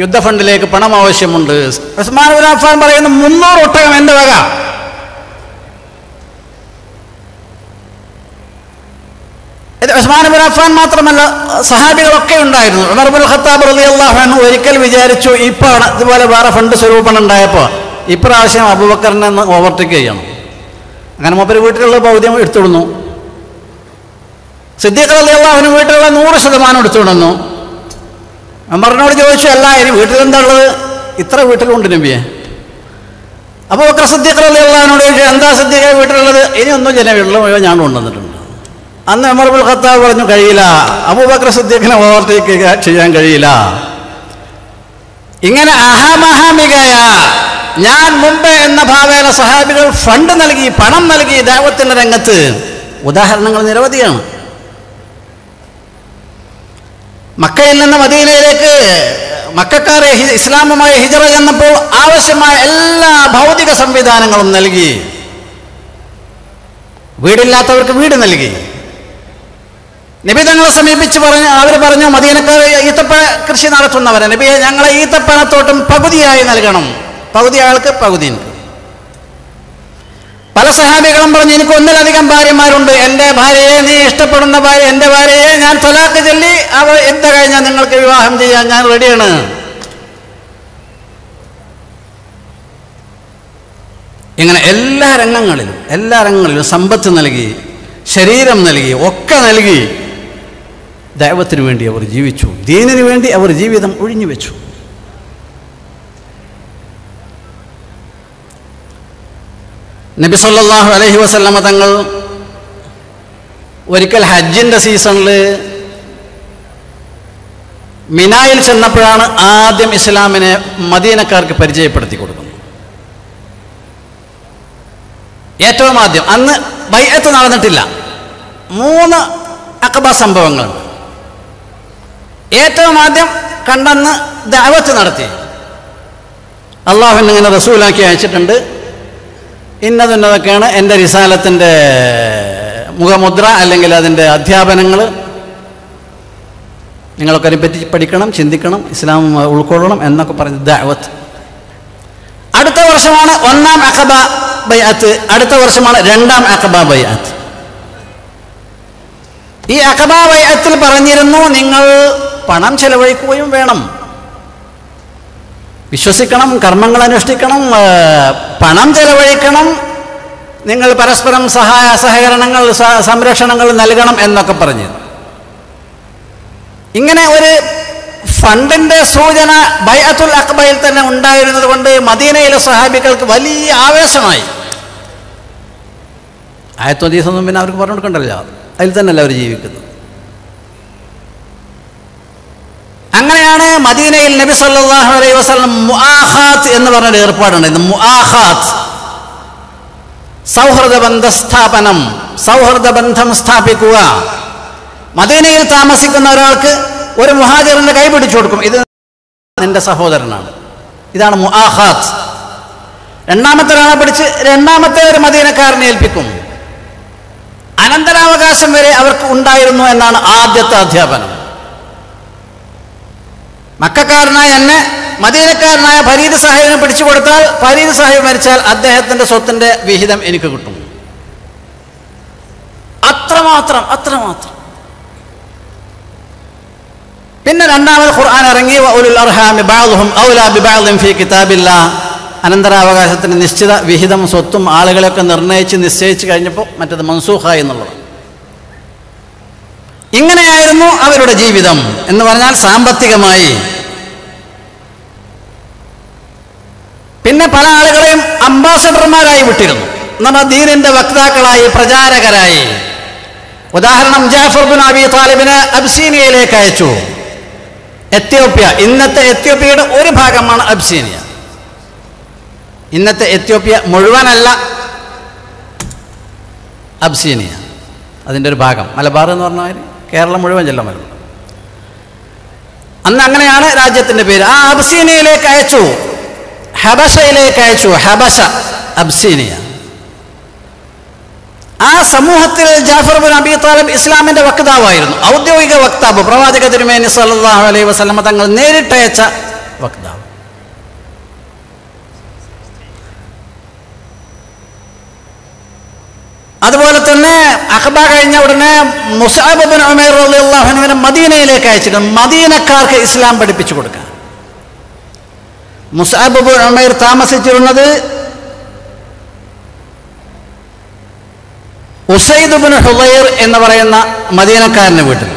യുദ്ധ ഫണ്ടിലേക്ക് പണം ആവശ്യമുണ്ട്. ഉസ്മാൻ ഇബ്നു അഫ്ഫാൻ പറയുന്നു 300 ഒട്ടകം എൻ്റെ വക. ഇത് ഉസ്മാൻ ഇബ്നു അഫ്ഫാൻ മാത്രമല്ല, സഹാബികളൊക്കെ ഉണ്ടായിരുന്നു. ഉമർ ഇബ്നുൽ ഖത്താബ് റളിയല്ലാഹു അൻഹു ഒരിക്കൽ വിചാരിച്ചു ഇപ്പോഴാണ് ഇതുപോലെ വേറെ ഫണ്ട് സ്വരൂപണം ഉണ്ടായപ്പോൾ ഇപ്രാവശ്യം അബൂബക്കറിനെ ഒന്ന് ഓവർടേക്ക് ചെയ്യണം. അങ്ങനെ മൂപ്പര് വീട്ടിലുള്ള പൗദ്യം എടുത്തുവിടുന്നു. സിദ്ദീഖ് റളിയല്ലാഹു അൻഹു വീട്ടിലുള്ള 100% എടുത്തുവിടുന്നു. ഉമറിനോട് ചോദിച്ചു അല്ല ഇനി വീട്ടിലെന്താ ഉള്ളത്? ഇത്ര വീട്ടിലുണ്ട് നബിയെ. അബൂബക്കർ സിദ്ദീഖ് റളിയല്ലാഹു അൻഹു ചോദിച്ചു എന്താ സിദ്ദീഖ് വീട്ടിലുള്ളത്? ഇനി ഒന്നും ജന വീട്ടിൽ മുഴുവൻ ഞാൻ കൊണ്ടുവന്നിട്ടുണ്ട്. അന്ന് ഉമർ ഇബ്നുൽ ഖത്താബ് പറഞ്ഞു കഴിയില്ല, അബൂബക്കർ സിദ്ദീഖിനെ ഓവർടേക്ക് ചെയ്യാൻ കഴിയില്ല. ഇങ്ങനെ അഹമഹമികയ ഞാൻ മുമ്പേ എന്ന ഭാവേന സഹാബികൾ ഫണ്ട് നൽകി, പണം നൽകി ദഅവത്തിന്റെ രംഗത്ത്. ഉദാഹരണങ്ങൾ നിരവധിയാണ്. മക്കയിൽ നിന്ന് മദീനയിലേക്ക് മക്കക്കാരെ ഇസ്ലാമുമായി ഹിജറ ചെന്നപ്പോൾ ആവശ്യമായ എല്ലാ ഭൗതിക സംവിധാനങ്ങളും നൽകി. വീടില്ലാത്തവർക്ക് വീട് നൽകി. നബി തങ്ങളെ സമീപിച്ച് അവർ പറഞ്ഞു മദീനക്കാർ ഈത്തപ്പഴ കൃഷി നടത്തുന്നവരെ, നബിയെ ഞങ്ങളെ ഈത്തപ്പഴത്തോട്ടം പകുതിയായി നൽകണം, പകുതി ആൾക്ക് പകുതി എനിക്ക്. പല സഹാബികളും പറഞ്ഞു എനിക്ക് ഒന്നിലധികം ഭാര്യമാരുണ്ട്, എൻ്റെ ഭാര്യയെ നീ ഇഷ്ടപ്പെടുന്ന ഭാര്യ, എൻ്റെ ഭാര്യയെ ഞാൻ തലാഖ് ചൊല്ലി അവൾ എന്ത് കഴിഞ്ഞാൽ നിങ്ങൾക്ക് വിവാഹം ചെയ്യാൻ ഞാൻ റെഡിയാണ്. ഇങ്ങനെ എല്ലാ രംഗങ്ങളിലും സമ്പത്ത് നൽകി, ശരീരം നൽകി, ഒക്കെ നൽകി ദഅവത്തിന് വേണ്ടി അവർ ജീവിച്ചു. ദീനിന് വേണ്ടി അവർ ജീവിതം ഒഴിഞ്ഞു വെച്ചു. നബി സല്ലല്ലാഹു അലൈഹി വസല്ലമ തങ്ങൾ ഒരിക്കൽ ഹജ്ജിൻ്റെ സീസണിൽ മിനായിൽ ചെന്നപ്പോഴാണ് ആദ്യം ഇസ്ലാമിനെ മദീനക്കാർക്ക് പരിചയപ്പെടുത്തി കൊടുക്കുന്നത്. ഏറ്റവും ആദ്യം അന്ന് ബൈഅത്ത് നടന്നിട്ടില്ല. 3 അഖബ സംഭവങ്ങളുണ്ട്. ഏറ്റവും ആദ്യം കണ്ടെന്ന് ദഅവത്ത് നടത്തി. അള്ളാഹു ഇങ്ങനെ റസൂലാക്കി അയച്ചിട്ടുണ്ട്, ഇന്നതൊക്കെയാണ് എൻ്റെ റിസാലത്തിൻ്റെ മുഖമുദ്ര അല്ലെങ്കിൽ അതിൻ്റെ അധ്യാപനങ്ങൾ. നിങ്ങളൊക്കെ അതിനെപ്പറ്റി പഠിക്കണം, ചിന്തിക്കണം, ഇസ്ലാം ഉൾക്കൊള്ളണം എന്നൊക്കെ പറഞ്ഞ് ദഅവത്ത്. അടുത്ത വർഷമാണ് 1-ാം അഖബ ബൈഅത്ത്, അടുത്ത വർഷമാണ് 2-ാം അഖബ ബൈഅത്ത്. ഈ അഖബ ബൈഅത്തിൽ പറഞ്ഞിരുന്നു നിങ്ങൾ പണം ചെലവഴിക്കുകയും വേണം, വിശ്വസിക്കണം, കർമ്മങ്ങൾ അനുഷ്ഠിക്കണം, പണം ചെലവഴിക്കണം, നിങ്ങൾ പരസ്പരം സഹകരണങ്ങൾ സംരക്ഷണങ്ങൾ നൽകണം എന്നൊക്കെ പറഞ്ഞു. ഇങ്ങനെ ഒരു ഫണ്ടിൻ്റെ സൂചന ബൈഅത്തുൽ അഖബയിൽ തന്നെ ഉണ്ടായിരുന്നത് കൊണ്ട് മദീനയിലെ സഹാബികൾക്ക് വലിയ ആവേശമായി. ആയത്തും ഹദീസൊന്നും പിന്നെ അവർക്ക് പറഞ്ഞു കൊടുക്കണ്ടല്ലോ, അതിൽ തന്നെയല്ല അവർ ജീവിക്കുന്നത്. അങ്ങനെയാണ് മദീനയിൽ നബി സല്ലല്ലാഹു അലൈഹി വസല്ലം മുആഖാത്ത് എന്ന് പറഞ്ഞൊരു ഏർപ്പാടുണ്ട്. ഇത് മുആഖാത്ത്, സൗഹൃദ ബന്ധം സ്ഥാപിക്കുക. മദീനയിൽ താമസിക്കുന്ന ഒരാൾക്ക് ഒരു മുഹാജിറിന്റെ കൈ പിടിച്ചു കൊടുക്കും, ഇത് നിന്റെ സഹോദരനാണ്, ഇതാണ് മുആഖാത്ത്. രണ്ടാമത്തെ ഒരാളെ പിടിച്ച് രണ്ടാമത്തെ ഒരു മദീനക്കാരനെ ഏൽപ്പിക്കും. അനന്തരാവകാശം വരെ അവർക്ക് ഉണ്ടായിരുന്നു എന്നാണ് ആദ്യത്തെ അധ്യാപനം. മക്കക്കാരനായ എന്നെ മദീനക്കാരനായ ഫരീദ് സാഹിബിനെ പിടിച്ചു കൊടുത്താൽ, ഫരീദ് സാഹിബ് മരിച്ചാൽ അദ്ദേഹത്തിൻ്റെ സ്വത്തിൻ്റെ വിഹിതം എനിക്ക് കിട്ടും. അത്രമാത്രം. പിന്നെ രണ്ടാമത് ഖുർആൻ ഇറങ്ങി, വഉലുൽ അർഹാമി ബഅ്ദുഹും ഔലാ ബിബഅ്ദിൻ ഫീ കിതാബില്ലാഹ്. അനന്തരാവകാശത്തിന് നിശ്ചിത വിഹിതം സ്വത്തും ആളുകളെയൊക്കെ നിശ്ചയിച്ച് കഴിഞ്ഞപ്പോൾ മറ്റത് മൻസൂഖായി എന്നുള്ളത്. ഇങ്ങനെയായിരുന്നു അവരുടെ ജീവിതം എന്ന് പറഞ്ഞാൽ സാമ്പത്തികമായി. പിന്നെ പല ആളുകളെയും അംബാസഡർമാരായി വിട്ടിരുന്നു, നമ്മുടെ ദീനിന്റെ വക്താക്കളായി, പ്രചാരകരായി. ഉദാഹരണം, ജാഫർ ബിൻ അബി താലിബിനെ അബ്സീനിയയിലേക്ക് അയച്ചു. എത്യോപ്യ, ഇന്നത്തെ എത്യോപ്യയുടെ ഒരു ഭാഗമാണ് അബ്സീനിയ. ഇന്നത്തെ എത്യോപ്യ മുഴുവനല്ല, അബ്സീനിയ അതിൻ്റെ ഒരു ഭാഗം. മലബാർ എന്ന് പറഞ്ഞാൽ കേരളം മുഴുവൻ ജില്ല മലബാർ. അന്ന് അങ്ങനെയാണ് രാജ്യത്തിൻ്റെ പേര്. ആ അബ്സീനിയയിലേക്ക് അയച്ചു, ഹബശയിലേക്ക് അയച്ചു. ഹബശ, അബ്സീനിയ. ആ സമൂഹത്തിൽ ജാഫർ ബിൻ അബി താലിബ് ഇസ്ലാമിന്റെ വക്താവായിരുന്നു, ഔദ്യോഗിക വക്താവ്. പ്രവാചക തിരുമേനി സല്ലല്ലാഹു അലൈഹി വസല്ലമ തങ്ങൾ നേരിട്ടയച്ച വക്താവ്. അതുപോലെ തന്നെ അഖബ കഴിഞ്ഞ ഉടനെ മുസ്അബ് ബിൻ ഉമൈർ റളിയല്ലാഹു അൻഹുവിനെ മദീനയിലേക്ക് അയച്ചിട്ടുണ്ട്, മദീനക്കാർക്ക് ഇസ്ലാം പഠിപ്പിച്ചു കൊടുക്കാൻ. മുസ്അബ് ബിൻ ഉമൈർ താമസിച്ചിരുന്നത് ഉസൈദ് ബിൻ ഹുദൈർ എന്ന് പറയുന്ന മദീനക്കാരൻ്റെ വീട്ടിൽ,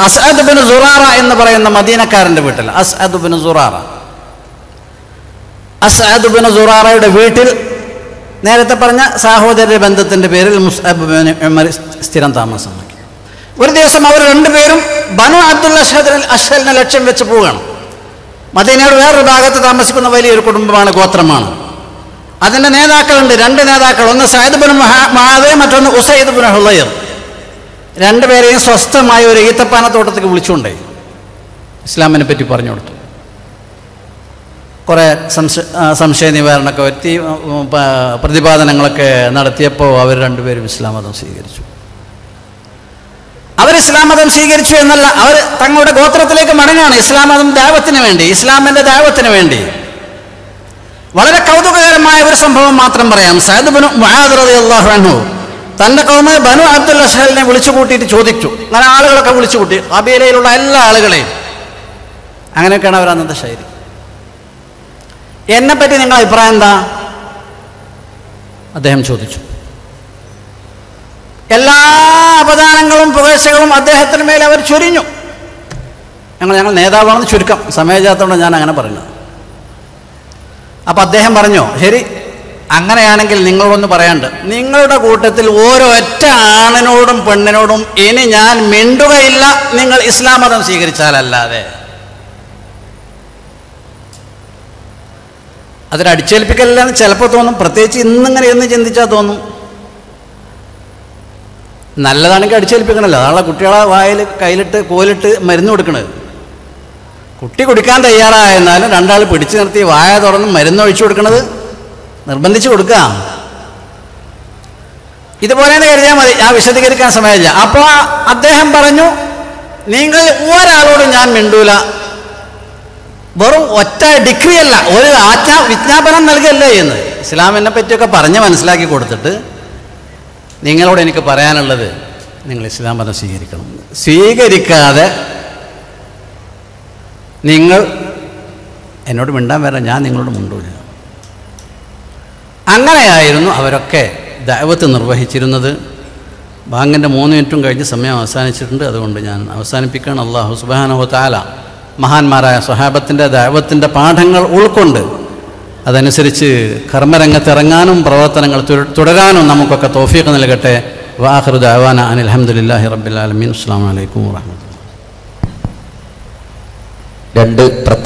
അസ്അദ് ബിൻ സുറാറ എന്ന് പറയുന്ന മദീനക്കാരൻ്റെ വീട്ടിൽ. അസ്അദ് ബിൻ സുറാറയുടെ വീട്ടിൽ നേരത്തെ പറഞ്ഞ സഹോദര ബന്ധത്തിൻ്റെ പേരിൽ മുസ്അബ് ബിൻ ഉമർ സ്ഥിരം താമസമാക്കി. ഒരു ദിവസം അവർ രണ്ടുപേരും ബനു അബ്ദുൽ അഷ്ഹലിനെ ലക്ഷ്യം വെച്ച് പോവുകയാണ്. മദീനയുടെ വേറൊരു ഭാഗത്ത് താമസിക്കുന്ന വലിയൊരു കുടുംബമാണ്, ഗോത്രമാണ്. അതിൻ്റെ നേതാക്കളുണ്ട്, രണ്ട് നേതാക്കൾ, ഒന്ന് സഅദ് ബിൻ മുആദ്, മറ്റൊന്ന് ഉസൈദ് ബിൻ ഹുദൈർ. രണ്ടുപേരെയും സ്വസ്ഥമായ ഒരു ഈത്തപ്പാനത്തോട്ടത്തേക്ക് വിളിച്ചുകൊണ്ടേ ഇസ്ലാമിനെ പറ്റി പറഞ്ഞു കൊടുത്തു. കുറേ സംശയ നിവാരണമൊക്കെ വരുത്തി, പ്രതിപാദനങ്ങളൊക്കെ നടത്തിയപ്പോൾ അവർ രണ്ടുപേരും ഇസ്ലാം മതം സ്വീകരിച്ചു. അവർ ഇസ്ലാം മതം സ്വീകരിച്ചു എന്നല്ല, അവർ തങ്ങളുടെ ഗോത്രത്തിലേക്ക് മടങ്ങാണ്. ഇസ്ലാം മതം ദഅവത്തിന് വേണ്ടി, ഇസ്ലാമിൻ്റെ ദഅവത്തിന് വേണ്ടി. വളരെ കൗതുകകരമായ ഒരു സംഭവം മാത്രം പറയാം. സഅദ് ബിൻ മുആദ് റളിയല്ലാഹു അൻഹു തൻ്റെ കൗമ ബനു അബ്ദുൽ അഷ്ഹലിനെ വിളിച്ചു കൂട്ടിയിട്ട് ചോദിച്ചു. അങ്ങനെ ആളുകളൊക്കെ വിളിച്ചു കൂട്ടി, ഖബീലയിലുള്ള എല്ലാ ആളുകളെയും. അങ്ങനെയൊക്കെയാണ് അവർ അന്നത്തെ ശൈലി. എന്നെപ്പറ്റി നിങ്ങളുടെ അഭിപ്രായം എന്താ? അദ്ദേഹം ചോദിച്ചു. എല്ലാ അപദാനങ്ങളും പുകഴ്ചകളും അദ്ദേഹത്തിന് മേലെ അവർ ചൊരിഞ്ഞു. ഞങ്ങൾ നേതാവാണെന്ന് ചുരുക്കം, സമയജാത്തോണ്ട് ഞാൻ അങ്ങനെ പറയുന്നത്. അപ്പം അദ്ദേഹം പറഞ്ഞു, ശരി, അങ്ങനെയാണെങ്കിൽ നിങ്ങളൊന്ന് പറയാണ്ട്, നിങ്ങളുടെ കൂട്ടത്തിൽ ഓരോറ്റ ആണിനോടും പെണ്ണിനോടും ഇനി ഞാൻ മിണ്ടുകയില്ല, നിങ്ങൾ ഇസ്ലാം മതം സ്വീകരിച്ചാലല്ലാതെ. അതൊരു അടിച്ചേൽപ്പിക്കല്ലെന്ന് ചിലപ്പോൾ തോന്നും, പ്രത്യേകിച്ച് ഇന്നിങ്ങനെ എന്ന് ചിന്തിച്ചാൽ തോന്നും. നല്ലതാണെങ്കിൽ അടിച്ചേൽപ്പിക്കണമല്ലോ, അതാണല്ലോ കുട്ടികളെ വായിൽ കയ്യിലിട്ട് കോലിട്ട് മരുന്ന് കൊടുക്കണത്. കുട്ടി കുടിക്കാൻ തയ്യാറായെന്നാലും രണ്ടാൾ പിടിച്ചു നിർത്തി വായ തുറന്ന് മരുന്ന് ഒഴിച്ചു കൊടുക്കണത് നിർബന്ധിച്ച് കൊടുക്കാം. ഇതുപോലെ കരുതിയാൽ മതി, ഞാൻ വിശദീകരിക്കാൻ സമയമില്ല. അപ്പോൾ അദ്ദേഹം പറഞ്ഞു, നിങ്ങൾ ഒരാളോടും ഞാൻ മിണ്ടൂല. വെറും ഒറ്റ ഡിഗ്രി അല്ല, ഒരു വിജ്ഞാപനം നൽകല്ലേ എന്ന് ഇസ്ലാമിനെ പറ്റിയൊക്കെ പറഞ്ഞ് മനസ്സിലാക്കി കൊടുത്തിട്ട്, നിങ്ങളോട് എനിക്ക് പറയാനുള്ളത്, നിങ്ങൾ ഇസ്ലാം മതം സ്വീകരിക്കണം. സ്വീകരിക്കാതെ നിങ്ങൾ എന്നോട് മിണ്ടാൻ വരാം, ഞാൻ നിങ്ങളോട് മിണ്ടൂല. അങ്ങനെയായിരുന്നു അവരൊക്കെ ദഅവത്ത് നിർവഹിച്ചിരുന്നത്. ബാങ്കിൻ്റെ 3 മിനിറ്റും കഴിഞ്ഞ് സമയം അവസാനിച്ചിട്ടുണ്ട്, അതുകൊണ്ട് ഞാൻ അവസാനിപ്പിക്കുകയാണ്. അല്ലാഹു സുബ്ഹാനഹു വ തആല മഹാന്മാരായ സ്വഹാബത്തിൻ്റെ ദഅവത്തിൻ്റെ പാഠങ്ങൾ ഉൾക്കൊണ്ട് അതനുസരിച്ച് കർമ്മരംഗത്തിറങ്ങാനും പ്രവർത്തനങ്ങൾ തുടരാനും നമുക്കൊക്കെ തൗഫീഖ് നൽകട്ടെ. വആഖിറു ദഅവാന അനിൽ ഹംദുലില്ലാഹി റബ്ബിൽ ആലമീൻ. അസ്സലാമു അലൈക്കും വറഹ്മത്തുള്ളാഹി. രണ്ട് പ്രത്യേക